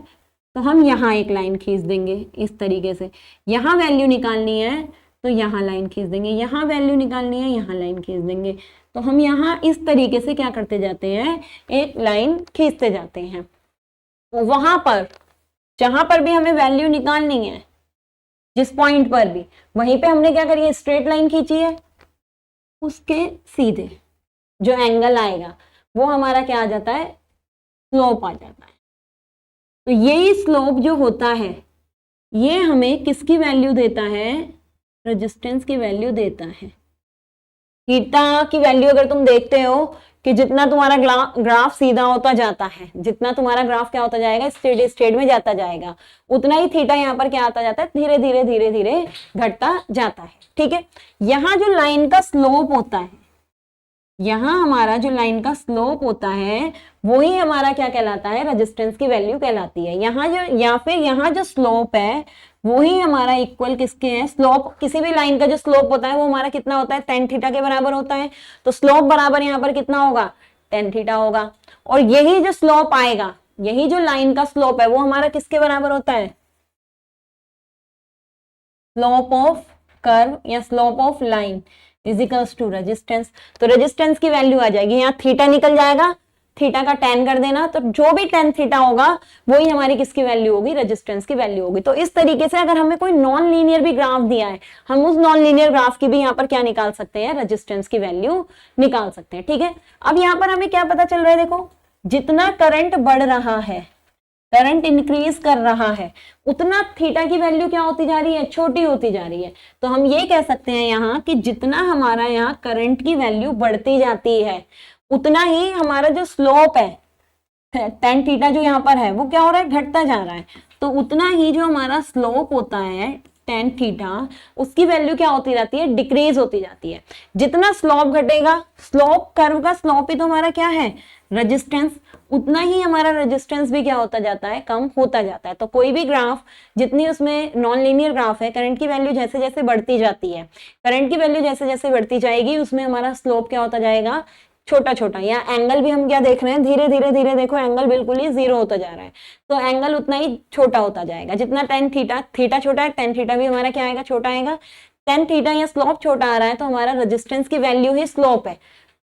तो हम यहाँ एक लाइन खींच देंगे इस तरीके से। यहाँ वैल्यू निकालनी है तो यहाँ लाइन खींच देंगे, यहाँ वैल्यू निकालनी है यहाँ लाइन खींच देंगे। तो हम यहाँ इस तरीके से क्या करते जाते हैं, एक लाइन खींचते जाते हैं। वहां पर जहां पर भी हमें वैल्यू निकालनी है, जिस पॉइंट पर भी, वहीं पे हमने क्या करी है, स्ट्रेट लाइन खींची है, उसके सीधे जो एंगल आएगा वो हमारा क्या आ जाता है, स्लोप आ जाता है। तो यही स्लोप जो होता है ये हमें किसकी वैल्यू देता है, रेजिस्टेंस की वैल्यू देता है। थीटा की वैल्यू अगर तुम देखते हो कि जितना तुम्हारा ग्राफ सीधा होता जाता है, जितना तुम्हारा ग्राफ क्या होता जाएगा, स्टेडी स्टेट में जाता जाएगा, उतना ही थीटा यहाँ पर क्या आता जाता है, धीरे धीरे धीरे धीरे घटता जाता है। ठीक है, यहाँ जो लाइन का स्लोप होता है, यहाँ हमारा जो लाइन का स्लोप होता है वही हमारा क्या कहलाता है, रेजिस्टेंस की वैल्यू कहलाती है। यहाँ जो या फिर यहाँ जो स्लोप है वही हमारा इक्वल किसके है, स्लोप, किसी भी लाइन का जो स्लोप होता है वो हमारा कितना होता है, tan थीटा के बराबर होता है। तो स्लोप बराबर यहाँ पर कितना होगा, tan थीटा होगा। और यही जो स्लोप आएगा, यही जो लाइन का स्लोप है वो हमारा किसके बराबर होता है, स्लोप ऑफ कर्व या slope of line is equals to resistance. तो रेजिस्टेंस की वैल्यू आ जाएगी, यहाँ थीटा निकल जाएगा, थीटा का tan कर देना, तो जो भी tan थीटा होगा वही हमारी किसकी वैल्यू होगी, रेजिस्टेंस की वैल्यू होगी। तो इस तरीके से अगर हमें कोई नॉन लीनियर भी ग्राफ दिया है, हम उस नॉन लीनियर ग्राफ की भी यहाँ पर क्या निकाल सकते हैं, रेजिस्टेंस की वैल्यू निकाल सकते हैं। ठीक है, अब यहाँ पर हमें क्या पता चल रहा है, देखो जितना करंट बढ़ रहा है, करंट इंक्रीज कर रहा है, उतना थीटा की वैल्यू क्या होती जा रही है, छोटी होती जा रही है। तो हम ये कह सकते हैं यहाँ कि जितना हमारा यहाँ करंट की वैल्यू बढ़ती जाती है उतना ही हमारा जो स्लोप है tan थीटा जो यहाँ पर है वो क्या हो रहा है, घटता जा रहा है, तो उतना ही जो हमारा स्लोप होता है tan थीटा, उसकी वैल्यू क्या होती जाती है, डिक्रीज होती जाती है। जितना स्लोप घटेगा, स्लोप कर्व का स्लोप ही तो हमारा क्या है, रेजिस्टेंस, उतना ही हमारा रेजिस्टेंस भी क्या होता जाता है, कम होता जाता है। तो कोई भी ग्राफ, जितनी उसमें नॉन लीनियर ग्राफ है, करंट की वैल्यू जैसे जैसे बढ़ती जाती है, करंट की वैल्यू जैसे जैसे बढ़ती जाएगी, उसमें हमारा स्लोप क्या होता जाएगा, छोटा छोटा। या एंगल भी हम क्या देख रहे हैं, धीरे धीरे धीरे देखो एंगल बिल्कुल ही जीरो होता जा रहा है, तो एंगल उतना ही छोटा होता जाएगा। जितना tan थीटा, थीटा छोटा है, tan थीटा भी हमारा क्या आएगा, छोटा आएगा। tan थीटा या स्लोप छोटा आ रहा है, तो हमारा रेजिस्टेंस की वैल्यू ही स्लोप है,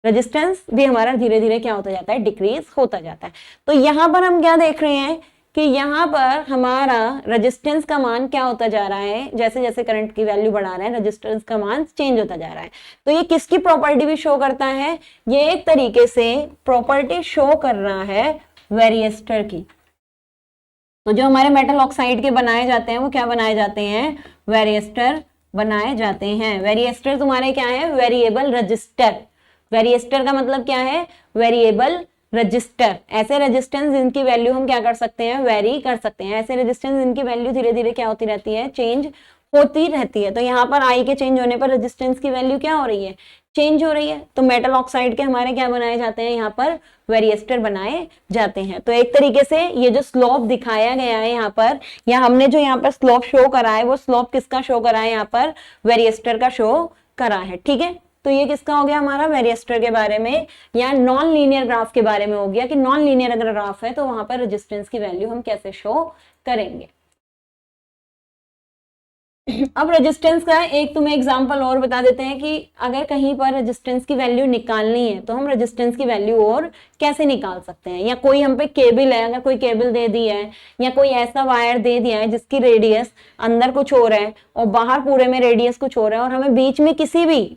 रेजिस्टेंस भी हमारा धीरे धीरे क्या होता जाता है, डिक्रीज होता जाता है। तो यहाँ पर हम क्या देख रहे हैं कि यहाँ पर हमारा रेजिस्टेंस का मान क्या होता जा रहा है, जैसे जैसे करंट की वैल्यू बढ़ा रहे हैं, रेजिस्टेंस का मान चेंज होता जा रहा है। तो ये किसकी प्रॉपर्टी भी शो करता है, ये एक तरीके से प्रॉपर्टी शो कर रहा है वेरिएस्टर की। तो जो हमारे मेटल ऑक्साइड के बनाए जाते हैं, वो क्या बनाए जाते हैं, वेरिएस्टर बनाए जाते हैं। वेरिएस्टर तुम्हारे क्या है, वेरिएबल रजिस्टर। वेरिएस्टर का मतलब क्या है, वेरिएबल रजिस्टर। ऐसे रेजिस्टेंस जिनकी वैल्यू हम क्या कर सकते हैं, वेरी कर सकते हैं। ऐसे रेजिस्टेंस जिनकी वैल्यू धीरे धीरे क्या होती रहती है, चेंज होती रहती है। तो यहाँ पर आई के चेंज होने पर रेजिस्टेंस की वैल्यू क्या हो रही है, चेंज हो रही है। तो मेटल ऑक्साइड के हमारे क्या बनाए जाते हैं, यहाँ पर वेरिएस्टर बनाए जाते हैं। तो एक तरीके से ये जो स्लोप दिखाया गया है यहाँ पर, या हमने जो यहाँ पर स्लोप शो करा है, वो स्लोप किसका शो करा है, यहाँ पर वेरिएस्टर का शो करा है। ठीक है, तो ये किसका हो गया, हमारा वेरिएस्टर के बारे में, या नॉन लीनियर ग्राफ के बारे में हो गया कि नॉन लीनियर अगर ग्राफ है तो वहां पर रेजिस्टेंस की वैल्यू हम कैसे शो करेंगे। अब रेजिस्टेंस का एक तुम्हें एग्जांपल और बता देते हैं कि अगर कहीं पर रेजिस्टेंस की वैल्यू निकालनी है तो हम रेजिस्टेंस की वैल्यू और कैसे निकाल सकते हैं। या कोई हम पे केबल है, अगर कोई केबल दे दी है, या कोई ऐसा वायर दे दिया है जिसकी रेडियस अंदर कुछ और है और बाहर पूरे में रेडियस कुछ और है, और हमें बीच में किसी भी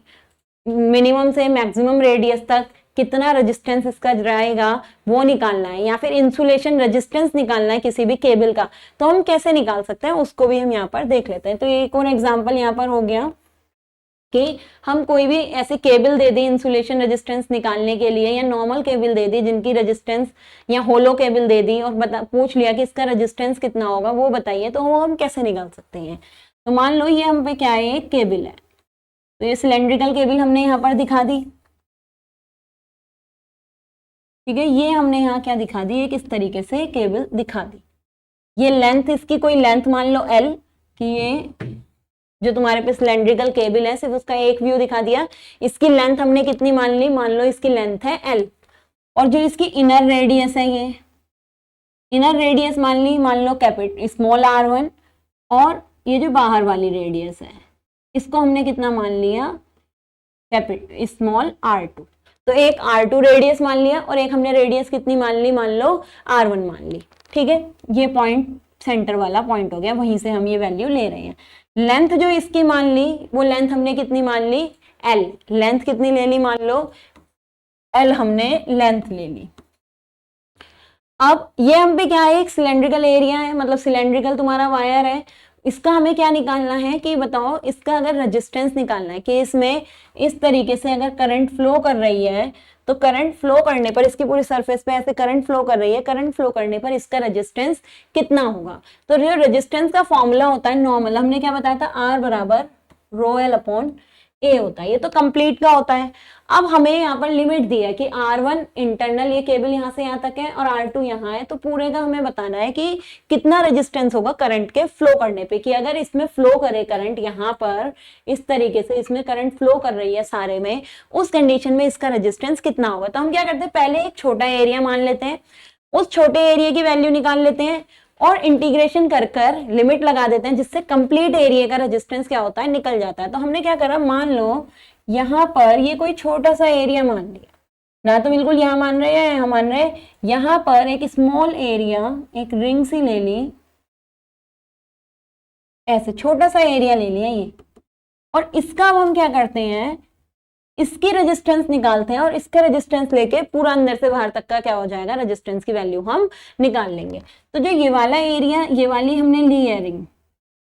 मिनिमम से मैक्सिमम रेडियस तक कितना रेजिस्टेंस इसका रहेगा वो निकालना है, या फिर इंसुलेशन रेजिस्टेंस निकालना है किसी भी केबल का, तो हम कैसे निकाल सकते हैं उसको भी हम यहाँ पर देख लेते हैं। तो एक और एग्जांपल यहाँ पर हो गया कि हम कोई भी ऐसी केबल दे दी इंसुलेशन रेजिस्टेंस निकालने के लिए, या नॉर्मल केबल दे दी जिनकी रेजिस्टेंस, या होलो केबल दे दी और पूछ लिया कि इसका रेजिस्टेंस कितना होगा वो बताइए, तो वो हम कैसे निकाल सकते हैं। तो मान लो ये हम पे क्या है, एक केबल है, तो ये सिलेंड्रिकल केबल हमने यहाँ पर दिखा दी। ठीक है, ये हमने यहाँ क्या दिखा दी, एक इस तरीके से केबल दिखा दी। ये लेंथ, इसकी कोई लेंथ मान लो L, कि ये जो तुम्हारे पे सिलेंड्रिकल केबल है सिर्फ उसका एक व्यू दिखा दिया। इसकी लेंथ हमने कितनी मान ली, मान लो इसकी लेंथ है L, और जो इसकी इनर रेडियस है, ये इनर रेडियस मान ली, मान लो स्मॉल r1, और ये जो बाहर वाली रेडियस है इसको हमने कितना मान लिया, स्मॉल r2। तो एक r2 रेडियस मान लिया और एक हमने रेडियस कितनी मान ली, मान लो r1 मान ली। ठीक है, ये पॉइंट सेंटर वाला पॉइंट हो गया, वहीं से हम ये वैल्यू ले रहे हैं। लेंथ जो इसकी मान ली, वो लेंथ हमने कितनी मान ली, L। लेंथ कितनी ले ली, मान लो L हमने लेंथ ले ली। अब ये हम पे क्या है, एक सिलेंड्रिकल एरिया है, मतलब सिलेंड्रिकल तुम्हारा वायर है। इसका हमें क्या निकालना है कि बताओ, इसका अगर रेजिस्टेंस निकालना है कि इसमें इस तरीके से अगर करंट फ्लो कर रही है, तो करंट फ्लो करने पर इसकी पूरी सरफेस पे ऐसे करंट फ्लो कर रही है, करंट फ्लो करने पर इसका रेजिस्टेंस कितना होगा। तो जो रेजिस्टेंस का फॉर्मूला होता है नॉर्मल, हमने क्या बताया था, R बराबर ρl अपॉन A होता है। ये तो कंप्लीट का होता है। अब हमें यहाँ पर लिमिट दी है कि R1 इंटरनल, ये केबल यहाँ से यहाँ तक है, और R2 यहाँ है, तो पूरे का हमें बताना है कि कितना रेजिस्टेंस होगा करंट के फ्लो करने पे, कि अगर इसमें फ्लो करे करंट, यहाँ पर इस तरीके से इसमें करंट फ्लो कर रही है सारे में, उस कंडीशन में इसका रेजिस्टेंस कितना होगा। तो हम क्या करते हैं, पहले एक छोटा एरिया मान लेते हैं, उस छोटे एरिया की वैल्यू निकाल लेते हैं और इंटीग्रेशन कर कर लिमिट लगा देते हैं, जिससे कंप्लीट एरिया का रेजिस्टेंस क्या होता है, निकल जाता है। तो हमने क्या करा, मान लो यहाँ पर ये कोई छोटा सा एरिया मान लिया ना, तो बिल्कुल यहाँ मान रहे हैं, हम मान रहे यहाँ पर एक स्मॉल एरिया, एक रिंग सी ले ली, ऐसे छोटा सा एरिया ले लिया ये, और इसका अब हम क्या करते हैं, इसकी रेजिस्टेंस निकालते हैं, और इसका रेजिस्टेंस लेके पूरा अंदर से बाहर तक का क्या हो जाएगा, रेजिस्टेंस की वैल्यू हम निकाल लेंगे। तो जो ये वाला एरिया, ये वाली हमने ली है रिंग,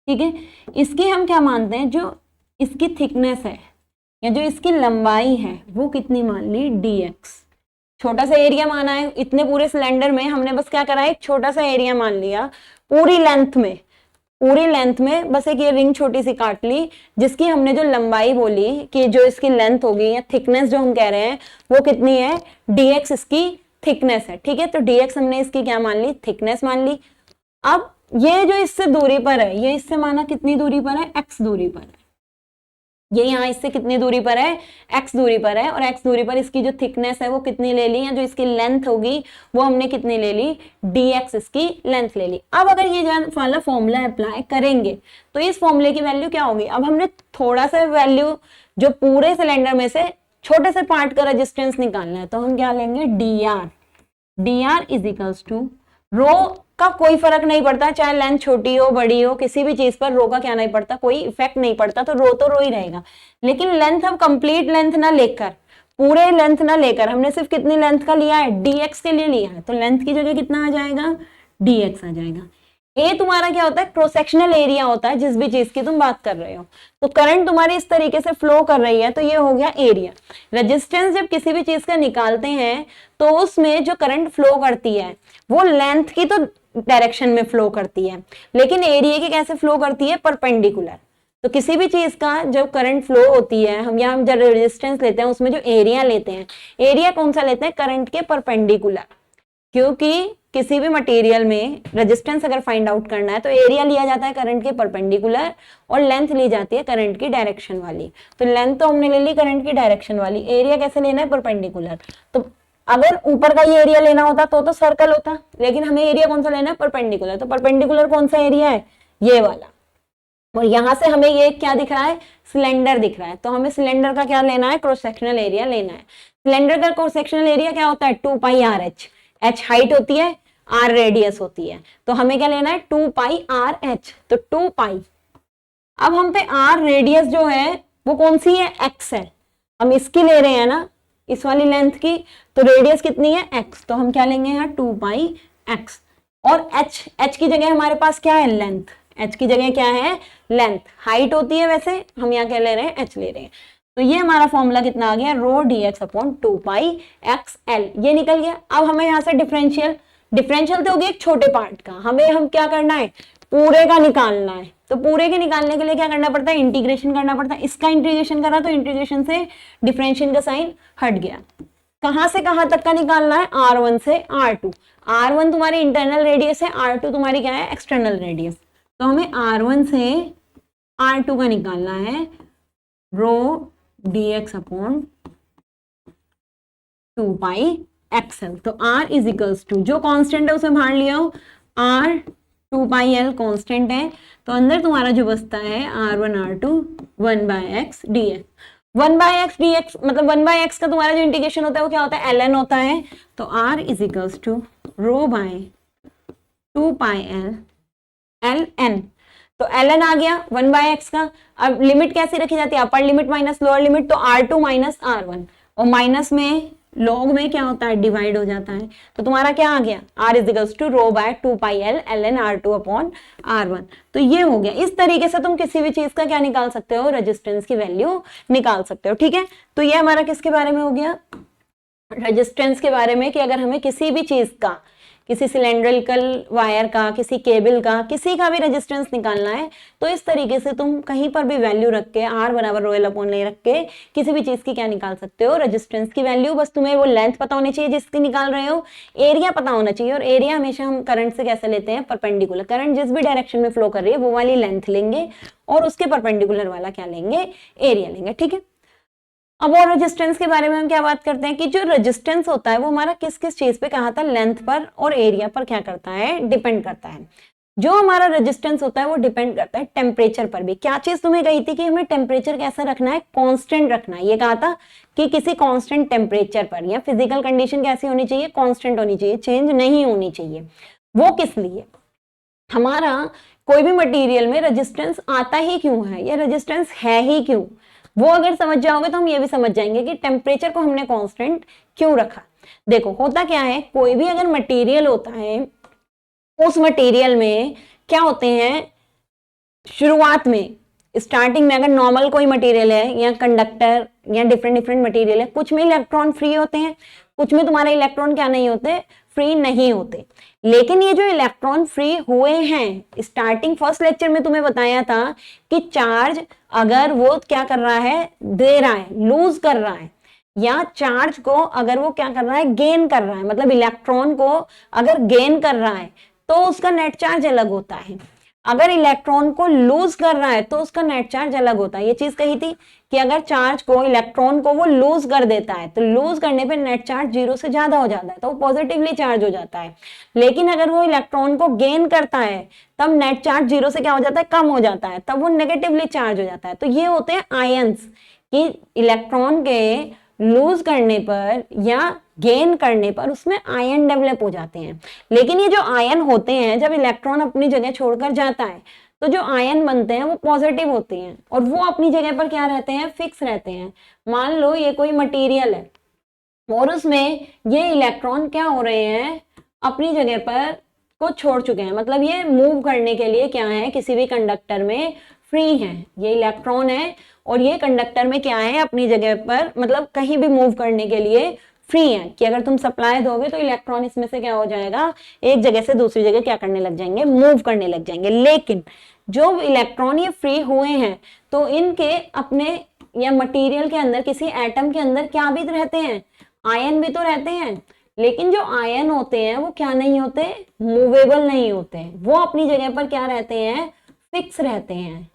ठीक है, इसकी हम क्या मानते हैं, जो इसकी थिकनेस है या जो इसकी लंबाई है वो कितनी मान ली, dx। छोटा सा एरिया माना है, इतने पूरे सिलेंडर में हमने बस क्या करा है, एक छोटा सा एरिया मान लिया पूरी लेंथ में बस एक ये रिंग छोटी सी काट ली, जिसकी हमने जो लंबाई बोली कि जो इसकी लेंथ होगी या थिकनेस जो हम कह रहे हैं वो कितनी है, dx इसकी थिकनेस है, ठीक है। तो dx हमने इसकी क्या मान ली, थिकनेस मान ली। अब ये जो इससे दूरी पर है, ये इससे माना कितनी दूरी पर है, x दूरी पर है, ये यहाँ इससे कितनी दूरी पर है, x दूरी पर है, और x दूरी पर इसकी जो थिकनेस है वो कितनी ले ली, या जो इसकी लेंथ होगी वो हमने कितनी ले ली, dx इसकी लेंथ ले ली। अब अगर ये वाला फॉर्मूला अप्लाई करेंगे तो इस फॉर्मूले की वैल्यू क्या होगी, अब हमने थोड़ा सा वैल्यू जो पूरे सिलेंडर में से छोटे से पार्ट का रेजिस्टेंस निकालना है, तो हम क्या लेंगे, dr इज इक्वल्स टू रो का कोई फर्क नहीं पड़ता, चाहे लेंथ छोटी हो बड़ी हो, किसी भी चीज पर रो का क्या नहीं पड़ता, कोई इफेक्ट नहीं पड़ता, तो रो ही रहेगा। लेकिन लेंथ हम कंप्लीट लेंथ ना लेकर, पूरे लेंथ ना लेकर, हमने सिर्फ कितनी लेंथ का लिया है, dx के लिए लिया है, तो लेंथ की जगह कितना आ जाएगा, dx आ जाएगा। ए तुम्हारा क्या होता है, क्रॉस सेक्शनल एरिया होता है जिस भी चीज की तुम बात कर रहे हो। तो करंट तुम्हारी इस तरीके से फ्लो कर रही है, तो ये हो गया एरिया। रेजिस्टेंस जब किसी भी चीज का निकालते हैं तो उसमें जो करंट फ्लो करती है वो लेंथ की तो डायरेक्शन में फ्लो करती है, लेकिन एरिया की कैसे फ्लो करती है, परपेंडिकुलर। तो किसी भी चीज का जब करंट फ्लो होती है, हम यहाँ जब रेजिस्टेंस लेते हैं उसमें जो एरिया लेते हैं, एरिया कौन सा लेते हैं, करंट के परपेंडिकुलर। क्योंकि किसी भी मटेरियल में रेजिस्टेंस अगर फाइंड आउट करना है तो एरिया लिया जाता है करंट के परपेंडिकुलर और लेंथ ली जाती है करंट की डायरेक्शन वाली। तो लेंथ तो हमने ले ली करंट की डायरेक्शन वाली, एरिया कैसे लेना है, परपेंडिकुलर। तो अगर ऊपर का ये एरिया लेना होता तो सर्कल होता, लेकिन हमें एरिया कौन सा लेना है, परपेंडिकुलर। तो परपेंडिकुलर कौन सा एरिया है, ये वाला, और यहां से हमें ये क्या दिख रहा है, सिलेंडर दिख रहा है। तो हमें सिलेंडर का क्या लेना है, क्रॉस सेक्शनल एरिया लेना है। सिलेंडर का क्रॉस सेक्शनल एरिया क्या होता है, 2 पाई आर एच, एच हाइट होती है, आर रेडियस होती है, तो हमें क्या लेना है, 2 पाई आर एच। तो 2 पाई, अब हम पे आर रेडियस जो है वो कौन सी है, एक्स है, हम इसकी ले रहे हैं ना, इस वाली लेंथ की, तो रेडियस कितनी है, एक्स, तो हम क्या लेंगे यहाँ 2 पाई एक्स। और एच की जगह हमारे पास क्या है, लेंथ, एच की जगह क्या है, लेंथ, हाइट होती है, वैसे हम यहाँ क्या ले रहे हैं, एच ले रहे हैं। तो ये हमारा फॉर्मूला कितना आ गया, रो dx अपॉन 2 पाई एक्स एल, ये निकल गया। अब हमें यहाँ से डिफरेंशियल तो हो गया एक छोटे पार्ट का, हम क्या करना है, पूरे का निकालना है। तो पूरे के निकालने के लिए क्या करना पड़ता है, इंटीग्रेशन करना पड़ता है। इसका इंटीग्रेशन करा तो इंटीग्रेशन से डिफरेंशियल का साइन हट गया। कहां से कहां तक का निकालना है, R1 से R2। R1 तुम्हारी इंटरनल रेडियस है, R2 तुम्हारी क्या है, एक्सटर्नल रेडियस। तो हमें R1 से R2 का निकालना है, रो dx अपॉन 2 पाई एक्सएल। तो R इज इक्वल्स टू, जो कांस्टेंट है उसे बाहर लिया हो, R 2 पाई एल कांस्टेंट है, तो अंदर तुम्हारा जो बचता है R1 R2 1 by x dx। 1 by x dx मतलब 1 बाय एक्स का तुम्हारा जो इंटीग्रेशन होता है वो क्या होता है, ln होता है। तो R is equals to rho by 2 pi L ln, तो ln आ गया 1 बाय एक्स का। अब लिमिट कैसे रखी जाती है, upper limit minus lower limit, तो R2 माइनस R1, और माइनस में लॉग में क्या होता है, डिवाइड हो जाता है। तो तुम्हारा क्या आ गया, R is equals to rho by 2 pi L ln R2 upon R1। तो ये हो गया। इस तरीके से तुम किसी भी चीज का क्या निकाल सकते हो, रेजिस्टेंस की वैल्यू निकाल सकते हो, ठीक है। तो ये हमारा किसके बारे में हो गया, रेजिस्टेंस के बारे में, कि अगर हमें किसी भी चीज का, किसी सिलेंड्रिकल वायर का, किसी केबल का, किसी का भी रेजिस्टेंस निकालना है तो इस तरीके से तुम कहीं पर भी वैल्यू रख के, R बराबर रो एल अपॉन ले रख के किसी भी चीज की क्या निकाल सकते हो, रेजिस्टेंस की वैल्यू। बस तुम्हें वो लेंथ पता होनी चाहिए जिसकी निकाल रहे हो, एरिया पता होना चाहिए, और एरिया हमेशा हम करंट से कैसे लेते हैं, परपेंडिकुलर। करंट जिस भी डायरेक्शन में फ्लो कर रही है वो वाली लेंथ लेंगे और उसके परपेंडिकुलर वाला क्या लेंगे, एरिया लेंगे, ठीक है। अब और रेजिस्टेंस के बारे में हम क्या बात करते हैं कि जो रेजिस्टेंस होता है वो हमारा किस किस चीज पे, कहा था, लेंथ पर और एरिया पर क्या करता है, डिपेंड करता है। जो हमारा रेजिस्टेंस होता है वो डिपेंड करता है टेम्परेचर पर भी। क्या चीज तुम्हें कही थी कि हमें टेम्परेचर कैसा रखना है, कांस्टेंट रखना है। ये कहा था कि किसी कांस्टेंट टेम्परेचर पर, या फिजिकल कंडीशन कैसी होनी चाहिए, कांस्टेंट होनी चाहिए, चेंज नहीं होनी चाहिए। वो किस लिए, हमारा कोई भी मटेरियल में रेजिस्टेंस आता ही क्यों है, या रेजिस्टेंस है ही क्यों, वो अगर समझ जाओगे तो हम ये भी समझ जाएंगे कि टेम्परेचर को हमने कांस्टेंट क्यों रखा। देखो होता क्या है, कोई भी अगर मटेरियल होता है, उस मटेरियल में क्या होते हैं, शुरुआत में स्टार्टिंग में अगर नॉर्मल कोई मटेरियल है या कंडक्टर या डिफरेंट डिफरेंट मटेरियल है, कुछ में इलेक्ट्रॉन फ्री होते हैं, कुछ में तुम्हारे इलेक्ट्रॉन क्या नहीं होते, फ्री नहीं होते। लेकिन ये जो इलेक्ट्रॉन फ्री हुए हैं, स्टार्टिंग फर्स्ट लेक्चर में तुम्हें बताया था कि चार्ज अगर वो क्या कर रहा है, दे रहा है, लूज कर रहा है, या चार्ज को अगर वो क्या कर रहा है, गेन कर रहा है, मतलब इलेक्ट्रॉन को अगर गेन कर रहा है तो उसका नेट चार्ज अलग होता है, अगर इलेक्ट्रॉन को लूज कर रहा है तो उसका नेट चार्ज अलग होता है। ये चीज कही थी कि अगर चार्ज को, इलेक्ट्रॉन को वो लूज कर देता है तो लूज करने पे नेट चार्ज 0 से ज्यादा हो जाता है, तो वो पॉजिटिवली चार्ज हो जाता है। लेकिन अगर वो इलेक्ट्रॉन को गेन करता है तब नेट चार्ज 0 से क्या हो जाता है, कम हो जाता है, तब वो नेगेटिवली चार्ज हो जाता है। तो ये होते हैं आयंस, कि इलेक्ट्रॉन के लूज करने पर या गेन करने पर उसमें आयन डेवलप हो जाते हैं। लेकिन ये जो आयन होते हैं, जब इलेक्ट्रॉन अपनी जगह छोड़कर जाता है तो जो आयन बनते हैं वो पॉजिटिव होते हैं और वो अपनी जगह पर क्या रहते हैं, फिक्स रहते हैं। मान लो ये कोई मटेरियल है और उसमें ये इलेक्ट्रॉन क्या हो रहे हैं, अपनी जगह पर को छोड़ चुके हैं, मतलब ये मूव करने के लिए क्या है, किसी भी कंडक्टर में फ्री है। ये इलेक्ट्रॉन है और ये कंडक्टर में क्या है, अपनी जगह पर, मतलब कहीं भी मूव करने के लिए फ्री है, कि अगर तुम सप्लाई दोगे तो इलेक्ट्रॉन इसमें से क्या हो जाएगा, एक जगह से दूसरी जगह क्या करने लग जाएंगे, मूव करने लग जाएंगे। लेकिन जो इलेक्ट्रॉन ये फ्री हुए हैं तो इनके अपने या मटेरियल के अंदर, किसी एटम के अंदर क्या भी रहते हैं, आयन भी तो रहते हैं। लेकिन जो आयन होते हैं वो क्या नहीं होते, मूवेबल नहीं होते, वो अपनी जगह पर क्या रहते हैं, फिक्स रहते हैं।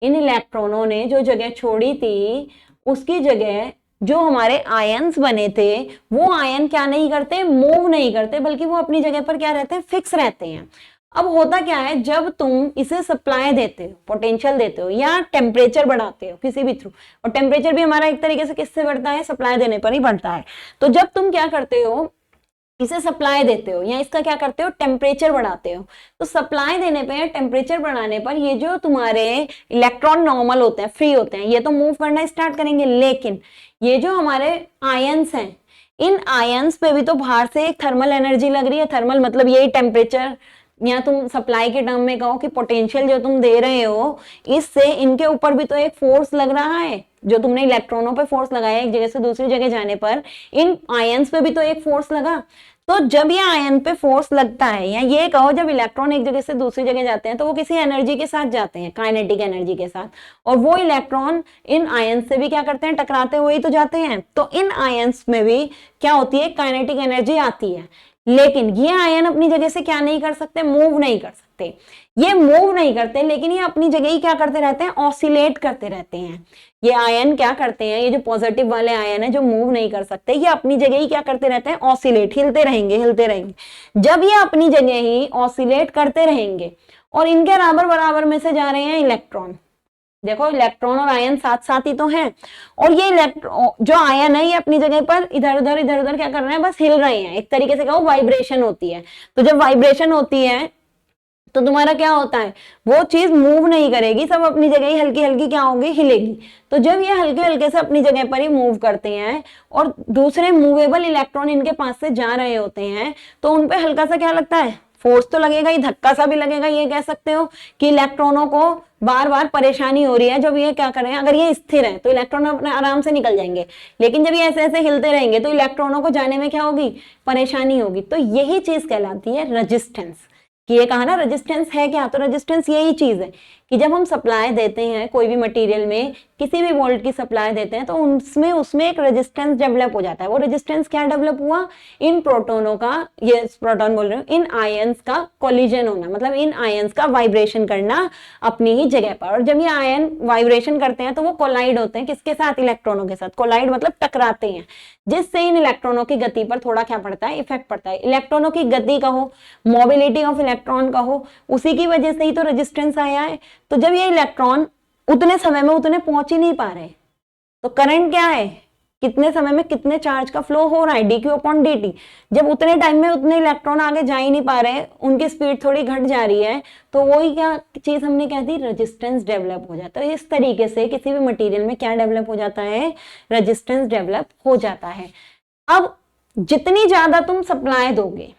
इन इलेक्ट्रॉनों ने जो जगह छोड़ी थी उसकी जगह जो हमारे आयन्स बने थे वो आयन क्या नहीं करते, मूव नहीं करते, बल्कि वो अपनी जगह पर क्या रहते हैं, फिक्स रहते हैं। अब होता क्या है, जब तुम इसे सप्लाई देते हो, पोटेंशियल देते हो या टेम्परेचर बढ़ाते हो किसी भी थ्रू, और टेम्परेचर भी हमारा एक तरीके से किससे बढ़ता है, सप्लाई देने पर ही बढ़ता है। तो जब तुम क्या करते हो, इसे सप्लाई देते हो या इसका क्या करते हो, टेम्परेचर बढ़ाते हो, तो सप्लाई देने पे, टेम्परेचर बढ़ाने पर ये जो तुम्हारे इलेक्ट्रॉन नॉर्मल होते हैं, फ्री होते हैं, ये तो मूव करना स्टार्ट करेंगे। लेकिन ये जो हमारे आयंस हैं, इन आयंस पे भी तो बाहर से एक थर्मल एनर्जी लग रही है। थर्मल मतलब यही टेम्परेचर, या तुम सप्लाई के टर्म में कहो कि पोटेंशियल जो तुम दे रहे हो, इससे इनके ऊपर भी तो एक फोर्स लग रहा है। जो तुमने इलेक्ट्रॉनों पे फोर्स लगाया एक जगह से दूसरी जगह जाने पर, इन आयंस पे भी तो एक फोर्स लगा। तो जब ये आयन पे फोर्स लगता है, या ये कहो जब इलेक्ट्रॉन एक जगह से दूसरी जगह जाते हैं, तो वो किसी एनर्जी के साथ जाते हैं, काइनेटिक एनर्जी के साथ, और वो इलेक्ट्रॉन इन आयंस से भी क्या करते हैं, टकराते हुए ही तो जाते हैं। तो इन आयंस में भी क्या होती है, काइनेटिक एनर्जी आती है। लेकिन ये आयन अपनी जगह से क्या नहीं कर सकते, मूव नहीं कर सकते। ये मूव नहीं करते, लेकिन ये अपनी जगह ही क्या करते रहते हैं, ऑसिलेट करते रहते हैं। ये आयन क्या करते हैं, ये जो पॉजिटिव वाले आयन है जो मूव नहीं कर सकते, ये अपनी जगह ही क्या करते रहते हैं, ऑसिलेट, हिलते रहेंगे हिलते रहेंगे। जब ये अपनी जगह ही ऑसिलेट करते रहेंगे और इनके बराबर बराबर में से जा रहे हैं इलेक्ट्रॉन, देखो इलेक्ट्रॉन और आयन साथ साथ ही तो हैं, और ये इलेक्ट्रॉन जो आयन है ये अपनी जगह पर इधर उधर क्या कर रहे हैं, बस हिल रहे हैं। एक तरीके से कहो वाइब्रेशन होती है। तो जब वाइब्रेशन होती है तो तुम्हारा क्या होता है, वो चीज मूव नहीं करेगी, सब अपनी जगह ही हल्की हल्की क्या होगी, हिलेगी। तो जब ये हल्के हल्के से अपनी जगह पर ही मूव करते हैं और दूसरे मूवेबल इलेक्ट्रॉन इनके पास से जा रहे होते हैं, तो उनपे हल्का सा क्या लगता है, फोर्स तो लगेगा ही, धक्का सा भी लगेगा। ये कह सकते हो कि इलेक्ट्रॉनों को बार बार परेशानी हो रही है। जब ये क्या करें, अगर ये स्थिर है तो इलेक्ट्रॉन अपने आराम से निकल जाएंगे, लेकिन जब ये ऐसे ऐसे हिलते रहेंगे तो इलेक्ट्रॉनों को जाने में क्या होगी, परेशानी होगी। तो यही चीज कहलाती है रेजिस्टेंस। कि ये कहा ना रेजिस्टेंस है क्या, तो रेजिस्टेंस यही चीज है कि जब हम सप्लाई देते हैं कोई भी मटेरियल में, किसी भी वोल्ट की सप्लाई देते हैं, तो उसमें एक रेजिस्टेंस डेवलप हो जाता है। वो रेजिस्टेंस क्या डेवलप हुआ, इन प्रोटोनों का, ये प्रोटॉन बोल रहे हो, इन आयंस का कोलिजन होना, मतलब इन आयंस का वाइब्रेशन करना अपनी ही जगह पर। और जब ये आयन वाइब्रेशन करते हैं तो वो कोलाइड होते हैं, किसके साथ, इलेक्ट्रॉनों के साथ। कोलाइड मतलब टकराते हैं, जिससे इन इलेक्ट्रॉनों की गति पर थोड़ा क्या पड़ता है, इफेक्ट पड़ता है। इलेक्ट्रॉनों की गति कहो, मोबिलिटी ऑफ इलेक्ट्रॉन कहो, उसी की वजह से ही तो रेजिस्टेंस आया है। तो जब ये इलेक्ट्रॉन उतने समय में उतने पहुंच ही नहीं पा रहे, तो करंट क्या है, कितने समय में कितने चार्ज का फ्लो हो रहा है, dq/dt। जब उतने टाइम में उतने इलेक्ट्रॉन आगे जा ही नहीं पा रहे, उनकी स्पीड थोड़ी घट जा रही है, तो वही क्या चीज हमने कह दी, रेजिस्टेंस डेवलप हो जाता है। इस तरीके से किसी भी मटेरियल में क्या डेवलप हो जाता है, रेजिस्टेंस डेवलप हो जाता है। अब जितनी ज्यादा तुम सप्लाई दोगे,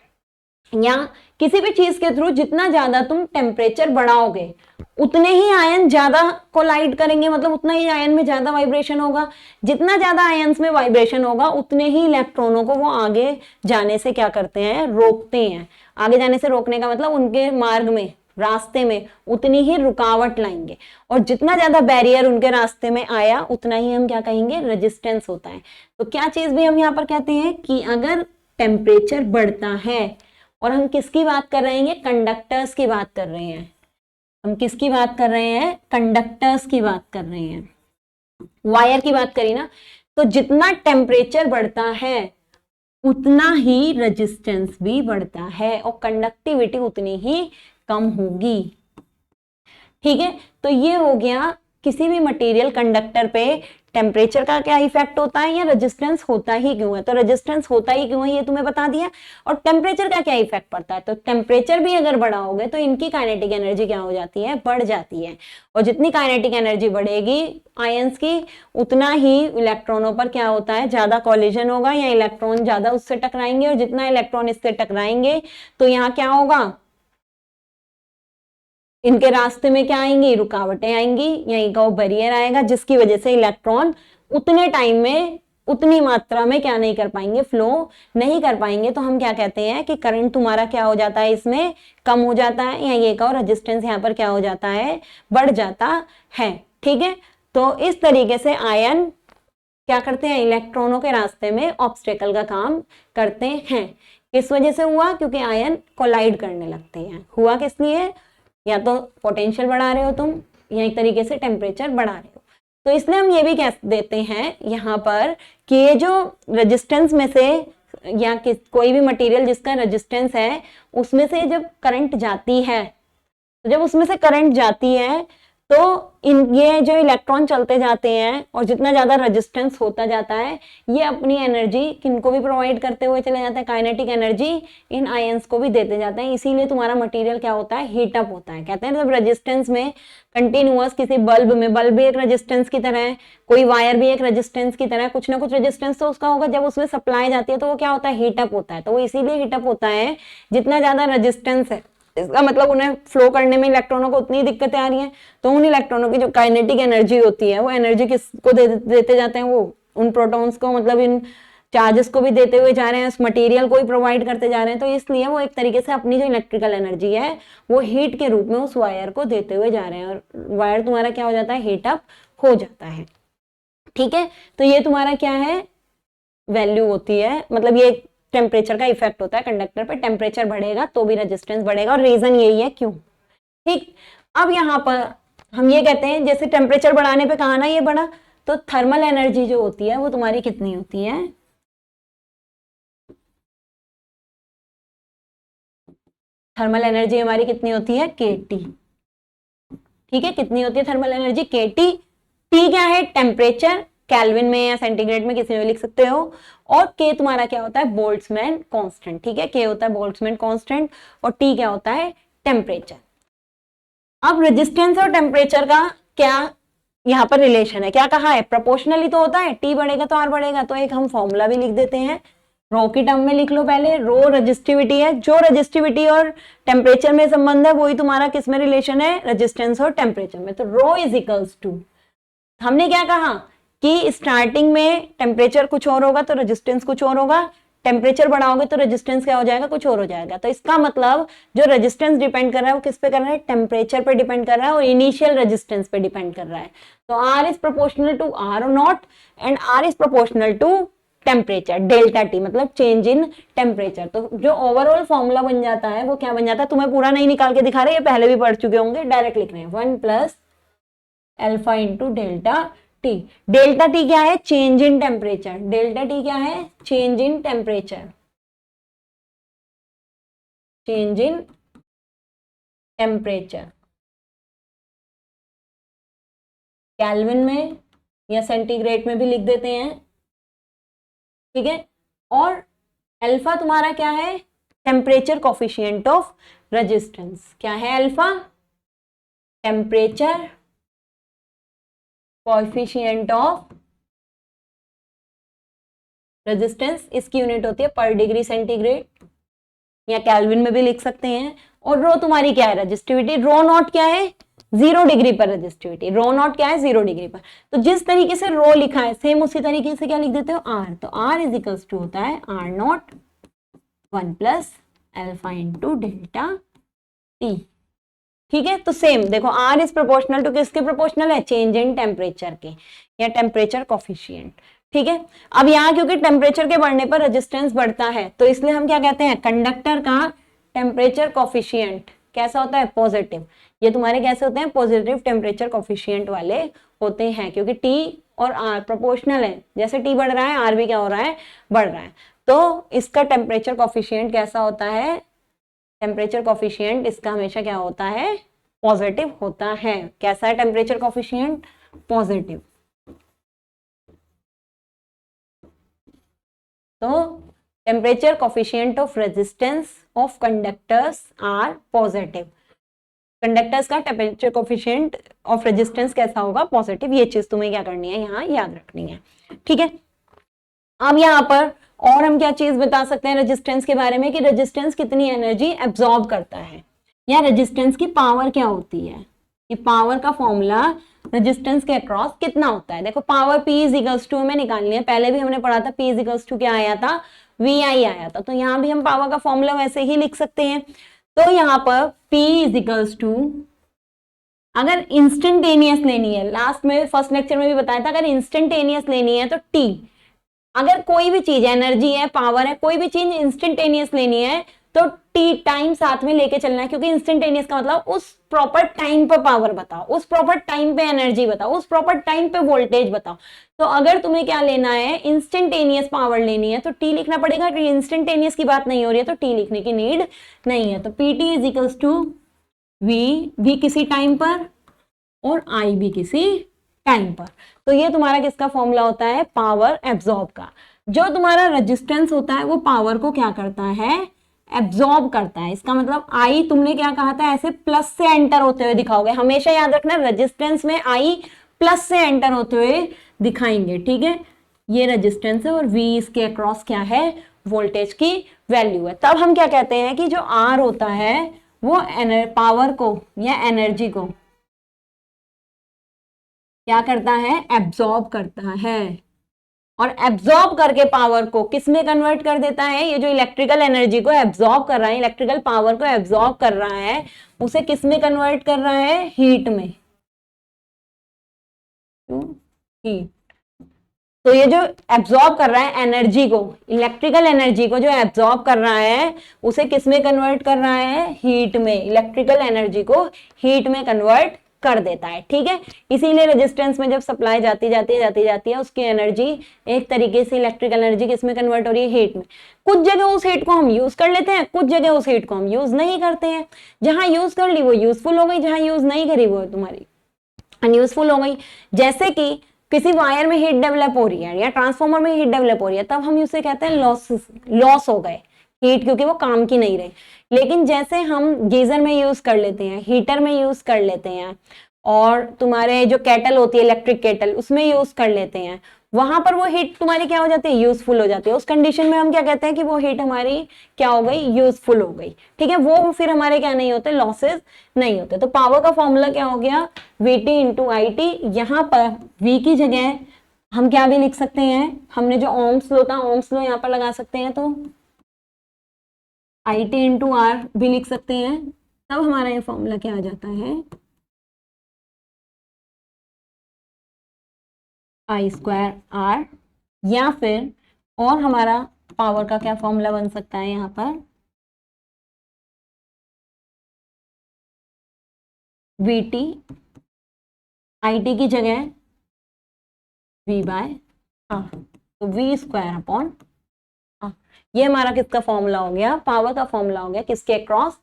या किसी भी चीज के थ्रू जितना ज्यादा तुम टेम्परेचर बढ़ाओगे उतने ही आयन ज्यादा कोलाइड करेंगे, मतलब उतना ही आयन में ज्यादा वाइब्रेशन होगा। जितना ज्यादा आयन्स में वाइब्रेशन होगा उतने ही इलेक्ट्रॉनों को वो आगे जाने से क्या करते हैं, रोकते हैं। आगे जाने से रोकने का मतलब उनके मार्ग में, रास्ते में उतनी ही रुकावट लाएंगे। और जितना ज्यादा बैरियर उनके रास्ते में आया उतना ही हम क्या कहेंगे, रेजिस्टेंस होता है। तो क्या चीज भी हम यहाँ पर कहते हैं कि अगर टेम्परेचर बढ़ता है, और हम किसकी बात कर रहे हैं, कंडक्टर्स की बात कर रहे हैं। हम किसकी बात कर रहे हैं, कंडक्टर्स की बात कर रहे हैं, वायर की बात करी ना। तो जितना टेम्परेचर बढ़ता है उतना ही रेजिस्टेंस भी बढ़ता है और कंडक्टिविटी उतनी ही कम होगी। ठीक है, तो ये हो गया किसी भी मटेरियल कंडक्टर पे टेम्परेचर का क्या इफेक्ट होता है या रेजिस्टेंस होता ही क्यों है। तो रेजिस्टेंस होता ही क्यों है ये तुम्हें बता दिया। और टेम्परेचर का क्या इफेक्ट पड़ता है, तो टेम्परेचर भी अगर बढ़ाओगे तो इनकी काइनेटिक एनर्जी क्या हो जाती है, बढ़ जाती है। और जितनी काइनेटिक एनर्जी बढ़ेगी आयंस की, उतना ही इलेक्ट्रॉनों पर क्या होता है, ज्यादा कॉलिजन होगा या इलेक्ट्रॉन ज्यादा उससे टकराएंगे। और जितना इलेक्ट्रॉन इससे टकराएंगे तो यहाँ क्या होगा, इनके रास्ते में क्या आएंगी, रुकावटें आएंगी, यहीं का वो बैरियर आएगा, जिसकी वजह से इलेक्ट्रॉन उतने टाइम में उतनी मात्रा में क्या नहीं कर पाएंगे, फ्लो नहीं कर पाएंगे। तो हम क्या कहते हैं कि करंट तुम्हारा क्या हो जाता है, इसमें कम हो जाता है, या ये का रेजिस्टेंस यहाँ पर क्या हो जाता है, बढ़ जाता है। ठीक है, तो इस तरीके से आयन क्या करते हैं, इलेक्ट्रॉनों के रास्ते में ऑब्स्टेकल का काम करते हैं। किस वजह से हुआ, क्योंकि आयन कोलाइड करने लगते हैं। हुआ किस लिए, या तो पोटेंशियल बढ़ा रहे हो तुम, या एक तरीके से टेम्परेचर बढ़ा रहे हो। तो इसलिए हम ये भी कह देते हैं यहाँ पर कि ये जो रेजिस्टेंस में से या कोई भी मटेरियल जिसका रेजिस्टेंस है उसमें से जब करंट जाती है, तो जब उसमें से करंट जाती है तो ये जो इलेक्ट्रॉन चलते जाते हैं और जितना ज्यादा रेजिस्टेंस होता जाता है ये अपनी एनर्जी किनको भी प्रोवाइड करते हुए चले जाते हैं, काइनेटिक एनर्जी इन आयंस को भी देते जाते हैं। इसीलिए तुम्हारा मटेरियल क्या होता है, हीटअप होता है। कहते हैं जब रेजिस्टेंस में कंटिन्यूअस, किसी बल्ब में, बल्ब भी एक रेजिस्टेंस की तरह है, कोई वायर भी एक रेजिस्टेंस की तरह है, कुछ ना कुछ रेजिस्टेंस तो उसका होगा। जब उसमें सप्लाई जाती है तो वो क्या होता है, हीटअप होता है। तो वो इसीलिए हीटअप होता है जितना ज्यादा रेजिस्टेंस है, इसका मतलब उन्हें फ्लो करने में इलेक्ट्रॉनों को उतनी दिक्कतें आ रही हैं। तो उन इलेक्ट्रॉनों की जो काइनेटिक एनर्जी होती है वो एनर्जी किसको देते जाते हैं, वो उन प्रोटॉन्स को, मतलब इन चार्जेस को भी देते हुए जा रहे हैं, उस मटेरियल को ही प्रोवाइड करते जा रहे हैं। तो इसलिए वो एक तरीके से अपनी जो इलेक्ट्रिकल एनर्जी है वो हीट के रूप में उस वायर को देते हुए जा रहे हैं, और वायर तुम्हारा क्या हो जाता है, हीटअप हो जाता है। ठीक है, तो ये तुम्हारा क्या है, वैल्यू होती है, मतलब ये टेम्परेचर का इफेक्ट होता है कंडक्टर पे। टेम्परेचर बढ़ेगा तो भी रेजिस्टेंस बढ़ेगा, और रीजन यही है क्यों। ठीक, अब यहाँ पर हम ये कहते हैं जैसे टेम्परेचर बढ़ाने पे कहा ना ये बढ़ा, तो थर्मल एनर्जी जो होती है वो तुम्हारी कितनी होती है, थर्मल एनर्जी हमारी कितनी होती है, kT। ठीक है, कितनी होती है थर्मल एनर्जी, kT। T क्या है, टेम्परेचर, केल्विन में या सेंटीग्रेड में किसी में लिख सकते हो। और K तुम्हारा क्या होता है, बोल्ट्जमैन कांस्टेंट। ठीक है, K होता है बोल्ट्जमैन कांस्टेंट और T क्या होता है, टेम्परेचर। अब रेजिस्टेंस और टेम्परेचर का क्या यहाँ पर रिलेशन है, क्या कहा है, प्रोपोर्शनली तो होता है, T बढ़ेगा तो R बढ़ेगा। तो एक हम फॉर्मूला भी लिख देते हैं, रो की टर्म में लिख लो पहले। रो रेजिस्टिविटी है, जो रेजिस्टिविटी और टेम्परेचर में संबंध है वही तुम्हारा किस में रिलेशन है, रेजिस्टेंस और टेम्परेचर में। तो रो इज इक्वल्स टू, हमने क्या कहा कि स्टार्टिंग में टेम्परेचर कुछ और होगा तो रेजिस्टेंस कुछ और होगा, टेम्परेचर बढ़ाओगे तो रेजिस्टेंस क्या हो जाएगा, कुछ और हो जाएगा। तो इसका मतलब जो रेजिस्टेंस डिपेंड कर रहा है वो किस पे कर रहा है, टेम्परेचर पे डिपेंड कर रहा है और इनिशियल रेजिस्टेंस पे डिपेंड कर रहा है। तो R is proportional to R naught and R is proportional to temperature, delta T मतलब चेंज इन टेम्परेचर। तो जो ओवरऑल फॉर्मूला बन जाता है वो क्या बन जाता है, तुम्हें पूरा नहीं निकाल के दिखा रहे, ये पहले भी पढ़ चुके होंगे, डायरेक्ट लिख रहे हैं 1 plus alpha into delta T। Delta T क्या है, change in temperature. Delta T क्या है, change in temperature, change in temperature. Kelvin में या सेंटीग्रेड में भी लिख देते हैं। ठीक है, और अल्फा तुम्हारा क्या है, टेम्परेचर कोफिशिएंट ऑफ रेजिस्टेंस। क्या है alpha, temperature coefficient of resistance. इसकी यूनिट होती है पर डिग्री सेंटीग्रेड, या केल्विन में भी लिख सकते हैं। और रो तुम्हारी क्या है, रजिस्टिविटी। रो नॉट क्या है, 0 डिग्री पर रजिस्टिविटी। रो नॉट क्या है, 0 डिग्री पर। तो जिस तरीके से रो लिखा है सेम उसी तरीके से क्या लिख देते हो, आर। तो आर इज इक्वल्स टू होता है R naught 1 plus alpha into delta T. ठीक है, तो सेम देखो आर इज प्रोपोर्शनल टू किसके प्रोपोर्शनल है, चेंज इन टेम्परेचर के, या टेम्परेचर कोफिशिएंट। ठीक है, अब यहाँ क्योंकि टेम्परेचर के बढ़ने पर रेजिस्टेंस बढ़ता है तो इसलिए हम क्या कहते हैं, कंडक्टर का टेम्परेचर कोफिशिएंट कैसा होता है, पॉजिटिव। ये तुम्हारे कैसे होते हैं, पॉजिटिव टेम्परेचर कोफिशिएंट वाले होते हैं, क्योंकि टी और आर प्रोपोर्शनल है। जैसे टी बढ़ रहा है आर भी क्या हो रहा है, बढ़ रहा है। तो इसका टेम्परेचर कोफिशिएंट कैसा होता है, टेम्परेचर कोफिशिएंट इसका हमेशा क्या होता है, पॉजिटिव होता है। कैसा है टेम्परेचर कोफिशिएंट, पॉजिटिव। तो temperature coefficient of resistance of conductors are positive. Conductors का टेम्परेचर कोफिशिएंट ऑफ रेजिस्टेंस कैसा होगा, पॉजिटिव। ये चीज तुम्हें क्या करनी है, यहाँ याद रखनी है। ठीक है, अब यहाँ पर और हम क्या चीज बता सकते हैं रेजिस्टेंस के बारे में, कि रेजिस्टेंस कितनी एनर्जी एब्जॉर्ब करता है, या रेजिस्टेंस की पावर क्या होती है। ये पावर का फॉर्मूला रेजिस्टेंस के अक्रॉस कितना होता है। देखो power P is equals to हमें निकालनी है, पहले भी हमने पढ़ा था P इज इक्वल्स टू क्या आया था, VI आया था। तो यहाँ भी हम पावर का फॉर्मूला वैसे ही लिख सकते हैं। तो यहाँ पर P इज इक्वल्स टू, अगर इंस्टेंटेनियस लेनी है, लास्ट में फर्स्ट लेक्चर में भी बताया था, अगर इंस्टेंटेनियस लेनी है तो T, अगर कोई भी चीज एनर्जी है, पावर है, कोई भी चीज इंस्टेंटेनियस लेनी है तो टी टाइम साथ में लेके चलना है, क्योंकि इंस्टेंटेनियस का मतलब उस प्रॉपर टाइम पर पावर बताओ, उस प्रॉपर टाइम पे एनर्जी बताओ, उस प्रॉपर टाइम पे वोल्टेज बताओ। तो अगर तुम्हें क्या लेना है, इंस्टेंटेनियस पावर लेनी है तो टी लिखना पड़ेगा, कि इंस्टेंटेनियस की बात नहीं हो रही है तो टी लिखने की नीड नहीं है। तो PT is equals to V किसी टाइम पर और आई भी किसी टाइम पर। तो ये तुम्हारा किसका फॉर्मूला होता है, पावर एब्जॉर्ब का। जो तुम्हारा रेजिस्टेंस होता है वो पावर को क्या करता है, एब्जॉर्ब करता है। इसका मतलब आई तुमने क्या कहा था, ऐसे प्लस से एंटर होते हुए दिखाओगे। हमेशा याद रखना रेजिस्टेंस में आई प्लस से एंटर होते हुए दिखाएंगे। ठीक है, ये रेजिस्टेंस है और वी इसके अक्रॉस क्या है, वोल्टेज की वैल्यू है। तब हम क्या कहते हैं कि जो आर होता है वो पावर को या एनर्जी को क्या करता है, एब्जॉर्ब करता है। और एब्जॉर्ब करके पावर को किस में कन्वर्ट कर देता है, ये जो इलेक्ट्रिकल एनर्जी को एब्जॉर्ब कर रहा है, इलेक्ट्रिकल पावर को एब्जॉर्ब कर रहा है, उसे किस में कन्वर्ट कर रहा है, हीट में, हीट। तो ये जो एब्जॉर्ब कर रहा है एनर्जी को, इलेक्ट्रिकल एनर्जी को जो एब्जॉर्ब कर रहा है उसे किस में कन्वर्ट कर रहा है, हीट में। इलेक्ट्रिकल एनर्जी को हीट में कन्वर्ट कर देता है। ठीक है, इसीलिए रेजिस्टेंस में जब सप्लाई जाती है उसकी एनर्जी एक तरीके से इलेक्ट्रिकल एनर्जी किस में कन्वर्ट हो रही है, हीट में। कुछ जगह उस हीट को हम यूज कर लेते हैं, कुछ जगह उस हीट को हम यूज नहीं करते हैं। जहां यूज कर ली वो यूजफुल हो गई, जहां यूज नहीं करी वो तुम्हारी अनयूजफुल हो गई। जैसे कि किसी वायर में हीट डेवलप हो रही है या ट्रांसफॉर्मर में हीट डेवलप हो रही है, तब हम उसे कहते हैं लॉस हो गए हीट, क्योंकि वो काम की नहीं रही। लेकिन जैसे हम गीजर में यूज कर लेते हैं, हीटर में यूज कर लेते हैं, और तुम्हारे जो केटल होती है इलेक्ट्रिक केटल उसमें यूज कर लेते हैं, वहां पर वो हीट तुम्हारी क्या हो जाती है, यूजफुल हो जाती है। उस कंडीशन में हम क्या कहते हैं कि वो हीट हमारी क्या हो गई, यूजफुल हो गई। ठीक है, वो फिर हमारे क्या नहीं होते, लॉसेस नहीं होते। तो पावर का फॉर्मूला क्या हो गया, VT इंटू आई टी। यहाँ पर V की जगह हम क्या भी लिख सकते हैं, हमने जो ओम्स लो था ओम्स लो यहाँ पर लगा सकते हैं, तो IT इंटू आर भी लिख सकते हैं। तब हमारा ये फॉर्मूला क्या आ जाता है, I² R। या फिर और हमारा पावर का क्या फॉर्मूला बन सकता है यहाँ पर, VT IT की जगह V/R, तो V² अपॉन R। ये हमारा किसका फॉर्मूला हो गया, पावर का फॉर्मूला हो गया, किसके अक्रॉस,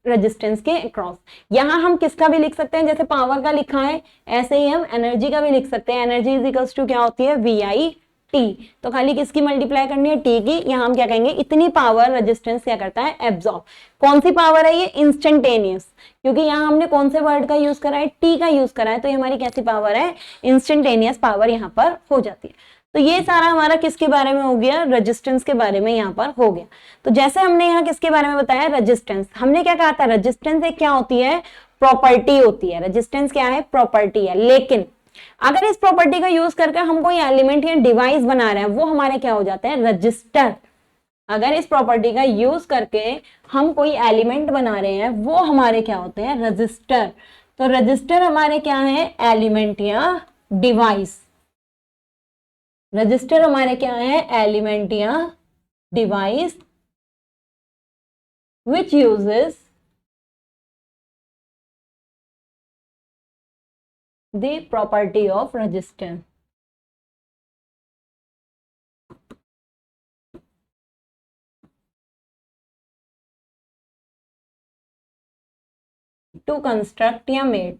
रेजिस्टेंस के अक्रॉस। यहाँ हम किसका भी लिख सकते हैं, जैसे पावर का लिखा है ऐसे ही हम एनर्जी का भी लिख सकते हैं। एनर्जी इज इक्वल्स टू क्या होती है, VI/T। तो खाली किसकी मल्टीप्लाई करनी है, T की। यहाँ हम क्या कहेंगे, इतनी पावर रेजिस्टेंस क्या करता है, एब्जॉर्ब। कौन सी पावर है ये, इंस्टेंटेनियस, क्योंकि यहाँ हमने कौन से वर्ड का यूज करा है, T का यूज करा है। तो ये हमारी कैसी पावर है, इंस्टेंटेनियस पावर यहाँ पर हो जाती है। तो ये सारा हमारा किसके बारे में हो गया, रेजिस्टेंस के बारे में यहाँ पर हो गया। तो जैसे हमने यहाँ किसके बारे में बताया, रेजिस्टेंस। हमने क्या कहा था, रेजिस्टेंस एक क्या होती है, प्रॉपर्टी होती है। रेजिस्टेंस क्या है, प्रॉपर्टी है। लेकिन अगर इस प्रॉपर्टी का यूज करके हम कोई एलिमेंट या डिवाइस बना रहे हैं, वो हमारे क्या हो जाते हैं, रजिस्टर। अगर इस प्रॉपर्टी का यूज करके हम कोई एलिमेंट बना रहे हैं, वो हमारे क्या होते हैं, रजिस्टर। तो रजिस्टर हमारे क्या है, एलिमेंट या डिवाइस। रजिस्टर हमारे क्या है, एलिमेंट या device which uses the property of resistor. To construct या made,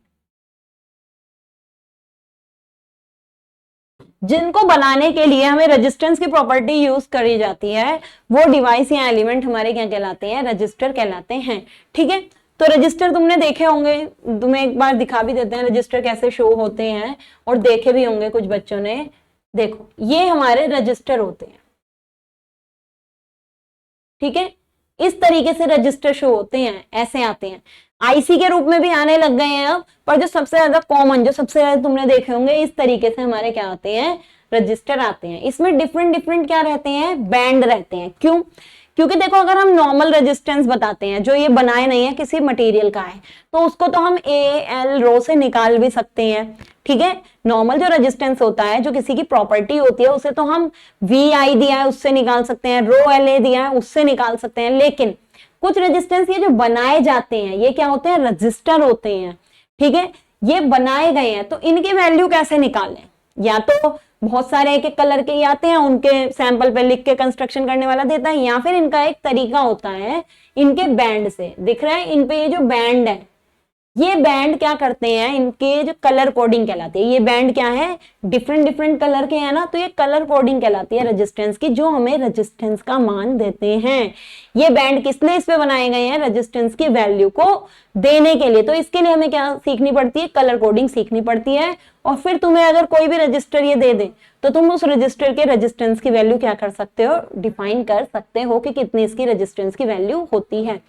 जिनको बनाने के लिए हमें रेजिस्टेंस की प्रॉपर्टी यूज करी जाती है, वो डिवाइस या एलिमेंट हमारे क्या कहलाते हैं, रजिस्टर कहलाते हैं। ठीक है, तो रजिस्टर तुमने देखे होंगे, तुम्हें एक बार दिखा भी देते हैं रजिस्टर कैसे शो होते हैं, और देखे भी होंगे कुछ बच्चों ने। देखो ये हमारे रजिस्टर होते हैं, ठीक है, इस तरीके से रजिस्टर शो होते हैं, ऐसे आते हैं। आईसी के रूप में भी आने लग गए हैं अब, पर जो सबसे ज्यादा कॉमन, जो सबसे ज्यादा तुमने देखे होंगे, इस तरीके से हमारे क्या आते हैं, रजिस्टर आते हैं। इसमें डिफरेंट डिफरेंट क्या रहते हैं, बैंड रहते हैं। क्यों, क्योंकि देखो अगर हम नॉर्मल रेजिस्टेंस बताते हैं, जो ये बनाए नहीं है, किसी मटेरियल का है, तो उसको तो हम ए एल रो से निकाल भी सकते हैं। ठीक है, नॉर्मल जो रेजिस्टेंस होता है, जो किसी की प्रॉपर्टी होती है, उसे तो हम वी आई दिया है उससे निकाल सकते हैं, रो एल ए दिया है उससे निकाल सकते हैं। लेकिन कुछ रेजिस्टेंस ये जो बनाए जाते हैं, ये क्या होते हैं, रजिस्टर होते हैं। ठीक है, ये बनाए गए हैं, तो इनकी वैल्यू कैसे निकालें, या तो बहुत सारे एक एक कलर के ही आते हैं, उनके सैंपल पे लिख के कंस्ट्रक्शन करने वाला देता है, या फिर इनका एक तरीका होता है, इनके बैंड से दिख रहा है, इन पे ये जो बैंड है, ये बैंड क्या करते हैं, इनके जो कलर कोडिंग कहलाती है। ये बैंड क्या है, डिफरेंट डिफरेंट कलर के हैं ना, तो ये कलर कोडिंग कहलाती है रेजिस्टेंस की, जो हमें रेजिस्टेंस का मान देते हैं। ये बैंड किस लिए इस पे बनाए गए हैं, रेजिस्टेंस की वैल्यू को देने के लिए। तो इसके लिए हमें क्या सीखनी पड़ती है, कलर कोडिंग सीखनी पड़ती है। और फिर तुम्हें अगर कोई भी रजिस्टर ये दे दे, तो तुम उस रजिस्टर के रेजिस्टेंस की वैल्यू क्या कर सकते हो, डिफाइन कर सकते हो कि कितनी इसकी रेजिस्टेंस की वैल्यू होती है।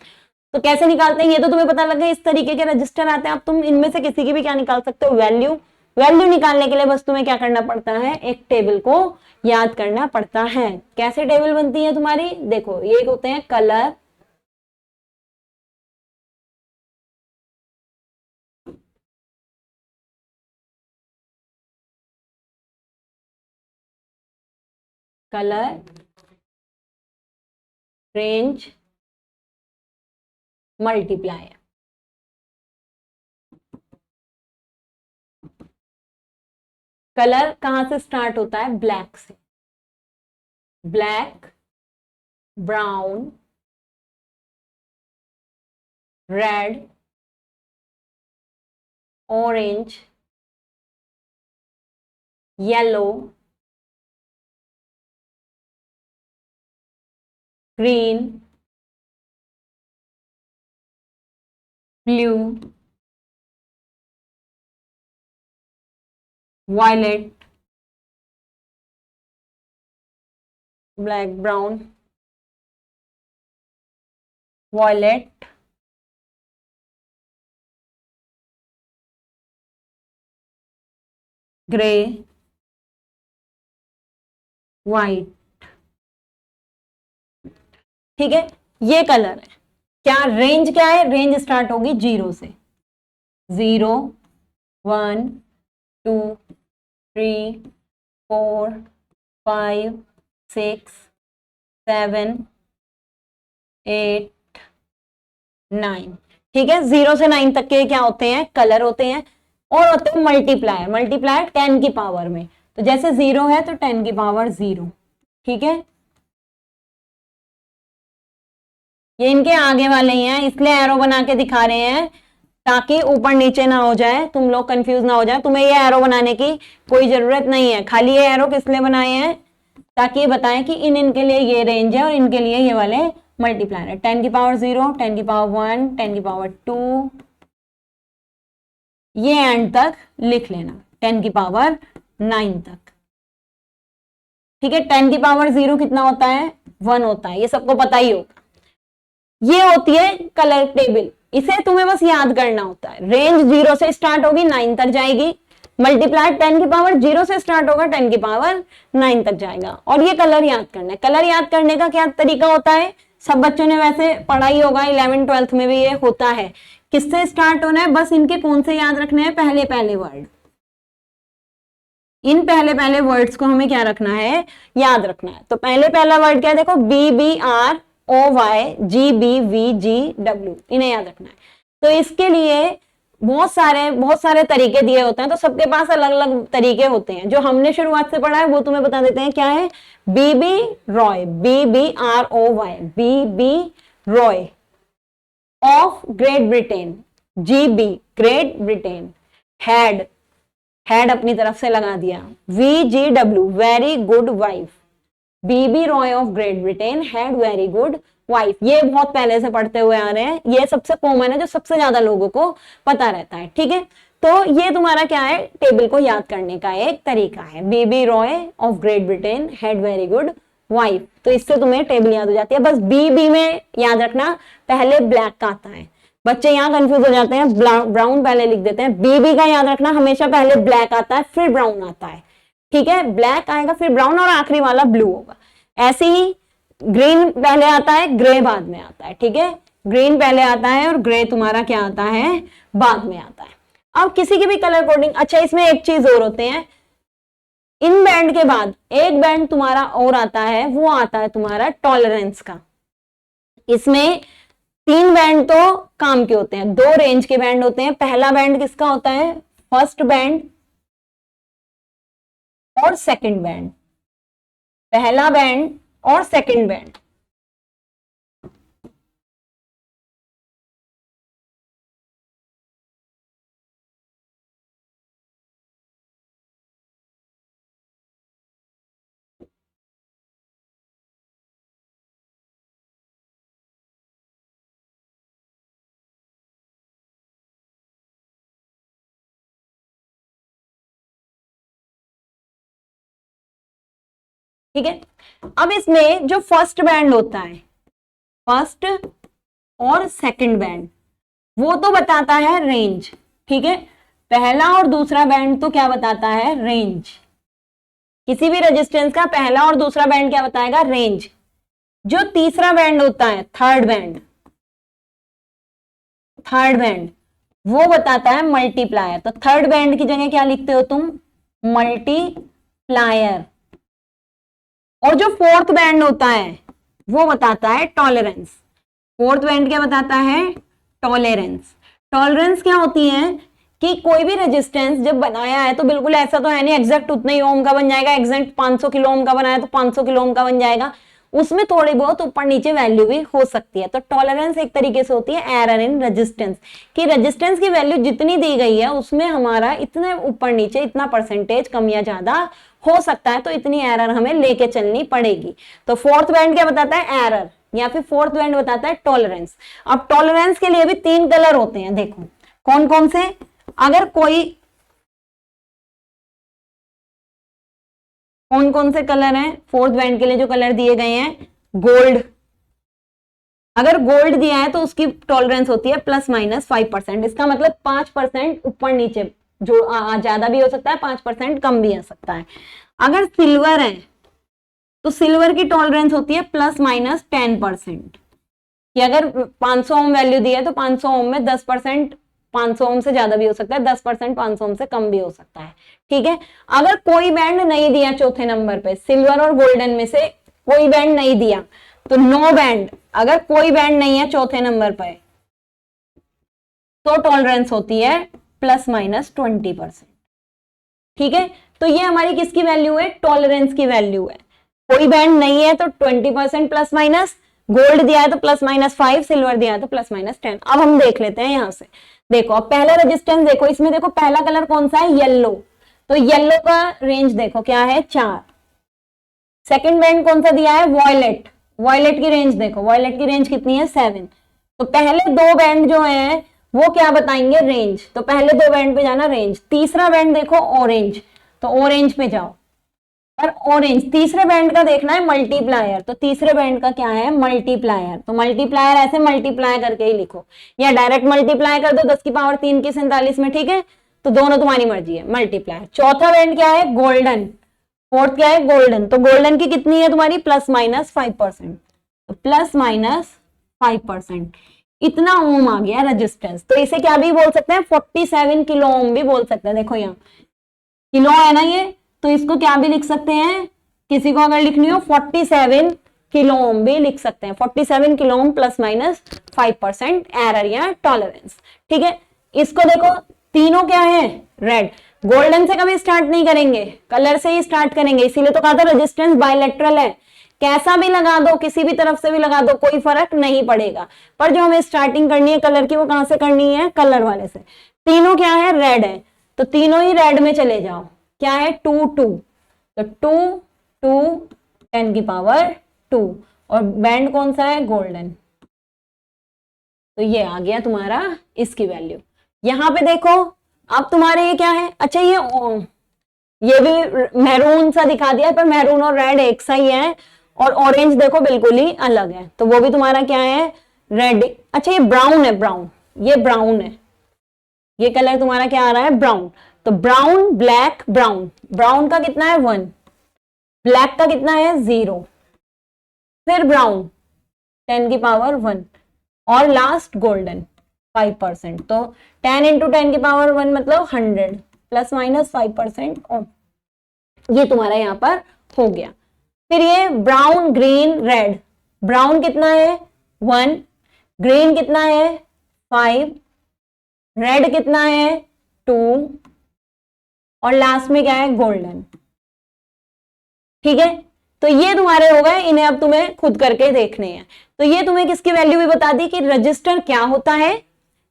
तो कैसे निकालते हैं, ये तो तुम्हें पता लग गया, इस तरीके के रजिस्टर आते हैं। अब तुम इनमें से किसी की भी क्या निकाल सकते हो, वैल्यू। वैल्यू निकालने के लिए बस तुम्हें क्या करना पड़ता है, एक टेबल को याद करना पड़ता है। कैसे टेबल बनती है तुम्हारी, देखो ये होते हैं colour, colour, range, multiplier. Colour कहां से स्टार्ट होता है, ब्लैक से। Black, brown, red, orange, yellow, green, blue, violet, black, brown, violet, grey, white. ठीक है, ये कलर है। क्या रेंज क्या है, रेंज स्टार्ट होगी 0 से। 0, 1, 2, 3, 4, 5, 6, 7, 8, 9। ठीक है, 0 से 9 तक के क्या होते हैं, कलर होते हैं। और होते हैं मल्टीप्लायर, मल्टीप्लायर 10 की पावर में। तो जैसे 0 है तो 10 की पावर 0। ठीक है, ये इनके आगे वाले ही हैं, इसलिए एरो बना के दिखा रहे हैं, ताकि ऊपर नीचे ना हो जाए, तुम लोग कंफ्यूज ना हो जाए। तुम्हें ये एरो बनाने की कोई जरूरत नहीं है, खाली ये एरो किस लिए बनाए हैं, ताकि ये बताएं कि इनके लिए ये रेंज है और इनके लिए ये वाले मल्टीप्लायर है। 10 की पावर 0, 10 की पावर 1, 10 की पावर 2, ये एंड तक लिख लेना, 10 की पावर 9 तक। ठीक है, 10 की पावर 0 कितना होता है, 1 होता है, ये सबको पता ही होगा। ये होती है कलर टेबल, इसे तुम्हें बस याद करना होता है। रेंज 0 से स्टार्ट होगी 9 तक जाएगी, मल्टीप्लाई 10 की पावर 0 से स्टार्ट होगा 10 की पावर 9 तक जाएगा, और ये कलर याद करना है। कलर याद करने का क्या तरीका होता है, सब बच्चों ने वैसे पढ़ा ही होगा, 11 12th में भी ये होता है। किससे स्टार्ट होना है, बस इनके कौन से याद रखने हैं, पहले पहले वर्ड। इन पहले पहले वर्ड्स को हमें क्या रखना है, याद रखना है। तो पहले पहला वर्ड क्या है, देखो BBROY GBVGW, इन्हें याद रखना है। तो इसके लिए बहुत सारे तरीके दिए होते हैं, तो सबके पास अलग अलग तरीके होते हैं। जो हमने शुरुआत से पढ़ा है वो तुम्हें बता देते हैं क्या है। BB Roy, BBROY, BB Roy of great Britain, GB great Britain, had अपनी तरफ से लगा दिया, VGW very good wife, BB Roy of great Britain had very good wife. ये बहुत पहले से पढ़ते हुए आ रहे हैं, ये सबसे कॉमन है, जो सबसे ज्यादा लोगों को पता रहता है। ठीक है, तो ये तुम्हारा क्या है, टेबल को याद करने का एक तरीका है। BB Roy of great Britain had very good wife, तो इससे तुम्हें टेबल याद हो जाती है। बस BB में याद रखना, पहले ब्लैक का आता है। बच्चे यहाँ कंफ्यूज हो जाते हैं, ब्राउन पहले लिख देते हैं। BB का याद रखना, हमेशा पहले ब्लैक आता है फिर ब्राउन आता है। ठीक है, ब्लैक आएगा फिर ब्राउन और आखिरी वाला ब्लू होगा। ऐसे ही ग्रीन पहले आता है, ग्रे बाद में आता है। ठीक है, ग्रीन पहले आता है और ग्रे तुम्हारा क्या आता है, बाद में आता है। अब किसी की भी कलर कोडिंग, अच्छा इसमें एक चीज और होते हैं, इन बैंड के बाद एक बैंड तुम्हारा और आता है, वो आता है तुम्हारा टॉलरेंस का। इसमें 3 बैंड तो काम के होते हैं, 2 रेंज के बैंड होते हैं। पहला बैंड किसका होता है, फर्स्ट बैंड और सेकंड बैंड, पहला बैंड और सेकंड बैंड। ठीक है, अब इसमें जो फर्स्ट बैंड होता है, फर्स्ट और सेकंड बैंड, वो तो बताता है रेंज। ठीक है, पहला और दूसरा बैंड तो क्या बताता है, रेंज। किसी भी रेजिस्टेंस का पहला और दूसरा बैंड क्या बताएगा, रेंज। जो तीसरा बैंड होता है, थर्ड बैंड वो बताता है मल्टीप्लायर। तो थर्ड बैंड की जगह क्या लिखते हो तुम, मल्टीप्लायर। और जो फोर्थ बैंड होता है वो बताता है टॉलरेंस। फोर्थ बैंड क्या बताता है, टॉलरेंस। टॉलरेंस क्या होती है कि कोई भी रेजिस्टेंस जब बनाया है तो बिल्कुल ऐसा तो है नहीं एग्जैक्ट उतना ही ओम का बन जाएगा। एग्जैक्ट 500 किलो ओम का बनाया तो 500 किलो ओम का बन जाएगा, उसमें थोड़ी बहुत ऊपर नीचे वैल्यू भी हो सकती है। तो टॉलरेंस एक तरीके से होती है एरर इन रेजिस्टेंस, कि रेजिस्टेंस की वैल्यू जितनी दी गई है उसमें हमारा इतने ऊपर नीचे इतना परसेंटेज कम या ज्यादा हो सकता है, तो इतनी एरर हमें लेके चलनी पड़ेगी। तो फोर्थ बैंड क्या बताता है, एरर, या फिर फोर्थ बैंड बताता है टॉलरेंस। अब टॉलरेंस के लिए भी 3 कलर होते हैं, देखो कौन कौन से। अगर कोई कौन कौन से कलर हैं फोर्थ बैंड के लिए, जो कलर दिए गए हैं, गोल्ड। अगर गोल्ड दिया है तो उसकी टॉलरेंस होती है ±5%। इसका मतलब 5% ऊपर नीचे, जो ज्यादा भी हो सकता है, 5% कम भी आ सकता है। अगर सिल्वर है तो सिल्वर की टॉलरेंस होती है ±10%, कि अगर 500 ओम वैल्यू दी है तो 500 ओम में 10%, 500 ओम से ज्यादा भी हो सकता है, 10% 500 ओम से कम भी हो सकता है। ठीक है, अगर कोई बैंड नहीं दिया चौथे नंबर पे, सिल्वर और गोल्डन में से कोई बैंड नहीं दिया तो नो बैंड। अगर कोई बैंड नहीं है चौथे नंबर पे तो टॉलरेंस होती है ±20%। ठीक है, तो ये हमारी किसकी वैल्यू है, टॉलरेंस की वैल्यू है। कोई बैंड नहीं है तो 20% प्लस माइनस, गोल्ड दिया है तो ±5, सिल्वर दिया है तो ±10। अब हम देख लेते हैं यहां से। देखो अब पहला रेजिस्टेंस देखो, इसमें देखो पहला कलर कौन सा है, येलो। तो येलो का रेंज देखो क्या है, 4। सेकंड बैंड कौन सा दिया है, वॉयलेट। वॉयलेट की रेंज देखो, वॉयलेट की रेंज कितनी है, 7। तो पहले 2 बैंड जो है वो क्या बताएंगे, रेंज। तो पहले 2 बैंड पे जाना, रेंज। तीसरा बैंड देखो ऑरेंज, तो ऑरेंज पे जाओ। और ऑरेंज तीसरे बैंड का देखना है मल्टीप्लायर, तो तीसरे बैंड का क्या है मल्टीप्लायर, तो मल्टीप्लायर ऐसे मल्टीप्लाई करके ही लिखो या डायरेक्ट मल्टीप्लाई कर दो 10 की पावर 3 की 47 में, ठीक है, तो दोनों तुम्हारी मर्जी है मल्टीप्लायर। चौथा बैंड क्या है गोल्डन, फोर्थ क्या है गोल्डन, तो गोल्डन की कितनी है तुम्हारी प्लस माइनस 5%, तो प्लस माइनस 5%, इतना ओम आ गया रेजिस्टेंस। तो इसे क्या भी बोल सकते हैं 47 किलो ओम भी बोल सकते हैं, देखो यहाँ किलो है ना ये, तो इसको क्या भी लिख सकते हैं, किसी को अगर लिखनी हो 47 किलो ओम भी लिख सकते हैं, 47 kilo ohm plus minus 5% error या टॉलरेंस, ठीक है। इसको देखो तीनों क्या है रेड, गोल्डन से कभी स्टार्ट नहीं करेंगे, कलर से ही स्टार्ट करेंगे, इसीलिए तो कहा था रेजिस्टेंस बायलैटरल है, कैसा भी लगा दो किसी भी तरफ से भी लगा दो कोई फर्क नहीं पड़ेगा, पर जो हमें स्टार्टिंग करनी है कलर की वो कहां से करनी है कलर वाले से। तीनों क्या है रेड है, तो तीनों ही रेड में चले जाओ, क्या है 2 2, तो 2 2 10 की पावर 2, और बैंड कौन सा है गोल्डन, तो ये आ गया तुम्हारा इसकी वैल्यू। यहां पे देखो अब तुम्हारे ये क्या है, अच्छा ये भी मैरून सा दिखा दिया, पर मैरून और रेड एक सा ही है, और ऑरेंज देखो बिल्कुल ही अलग है, तो वो भी तुम्हारा क्या है रेड। अच्छा ये ब्राउन है, ब्राउन, ये ब्राउन है, ये कलर तुम्हारा क्या आ रहा है ब्राउन, तो ब्राउन ब्लैक ब्राउन, ब्राउन का कितना है 1, ब्लैक का कितना है 0, फिर ब्राउन 10 की पावर 1, और लास्ट गोल्डन 5%, तो 10 इंटू 10 की पावर 1 मतलब 100 प्लस माइनस 5% ऑफ, ये तुम्हारा यहां पर हो गया। फिर ये ब्राउन ग्रीन रेड, ब्राउन कितना है 1, ग्रीन कितना है 5, रेड कितना है 2, और लास्ट में क्या है गोल्डन, ठीक है। तो ये तुम्हारे हो गए, इन्हें अब तुम्हें खुद करके देखने हैं। तो ये तुम्हें किसकी वैल्यू भी बता दी कि रजिस्टर क्या होता है,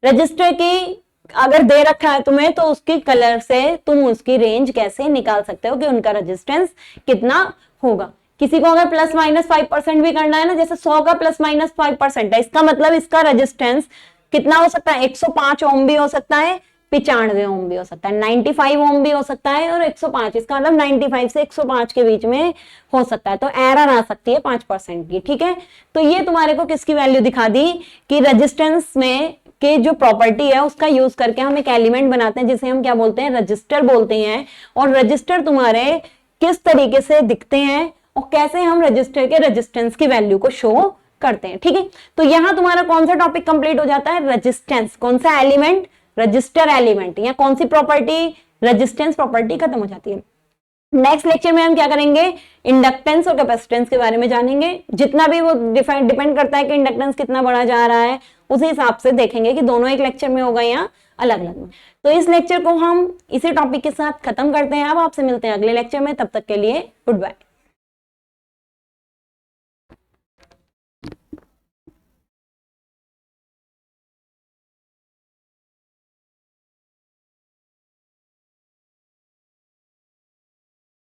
रजिस्टर की अगर दे रखा है तुम्हें तो उसकी कलर से तुम उसकी रेंज कैसे निकाल सकते हो कि उनका रेजिस्टेंस कितना होगा। किसी को अगर प्लस माइनस 5% भी करना है ना, जैसे 100 का प्लस माइनस 5% है, इसका मतलब इसका रेजिस्टेंस कितना हो सकता है 105 ओम भी हो सकता है, 95 ओम भी हो सकता है, 95 ओम भी हो सकता है, और 105, इसका मतलब 95 से 105 के बीच में हो सकता है, तो एरर आ सकती है 5% की, ठीक है। तो ये तुम्हारे को किसकी वैल्यू दिखा दी कि रेजिस्टेंस में के जो प्रॉपर्टी है उसका यूज करके हम एक एलिमेंट बनाते हैं जिसे हम क्या बोलते हैं रजिस्टर बोलते हैं, और रजिस्टर तुम्हारे किस तरीके से दिखते हैं और कैसे हम रजिस्टर के रेजिस्टेंस की वैल्यू को शो करते हैं, ठीक है। तो यहां तुम्हारा कौन सा टॉपिक कंप्लीट हो जाता है रेजिस्टेंस, कौन सा एलिमेंट रजिस्टर एलिमेंट, या कौन सी प्रॉपर्टी रेजिस्टेंस प्रॉपर्टी खत्म हो जाती है। नेक्स्ट लेक्चर में हम क्या करेंगे इंडक्टेंस और कैपेसिटेंस के बारे में जानेंगे, जितना भी वो डिपेंड करता है कि इंडक्टेंस कितना बढ़ा जा रहा है, उसी हिसाब से देखेंगे कि दोनों एक लेक्चर में होगा या अलग अलग में। तो इस लेक्चर को हम इसी टॉपिक के साथ खत्म करते हैं, अब आपसे मिलते हैं अगले लेक्चर में, तब तक के लिए गुड बाय।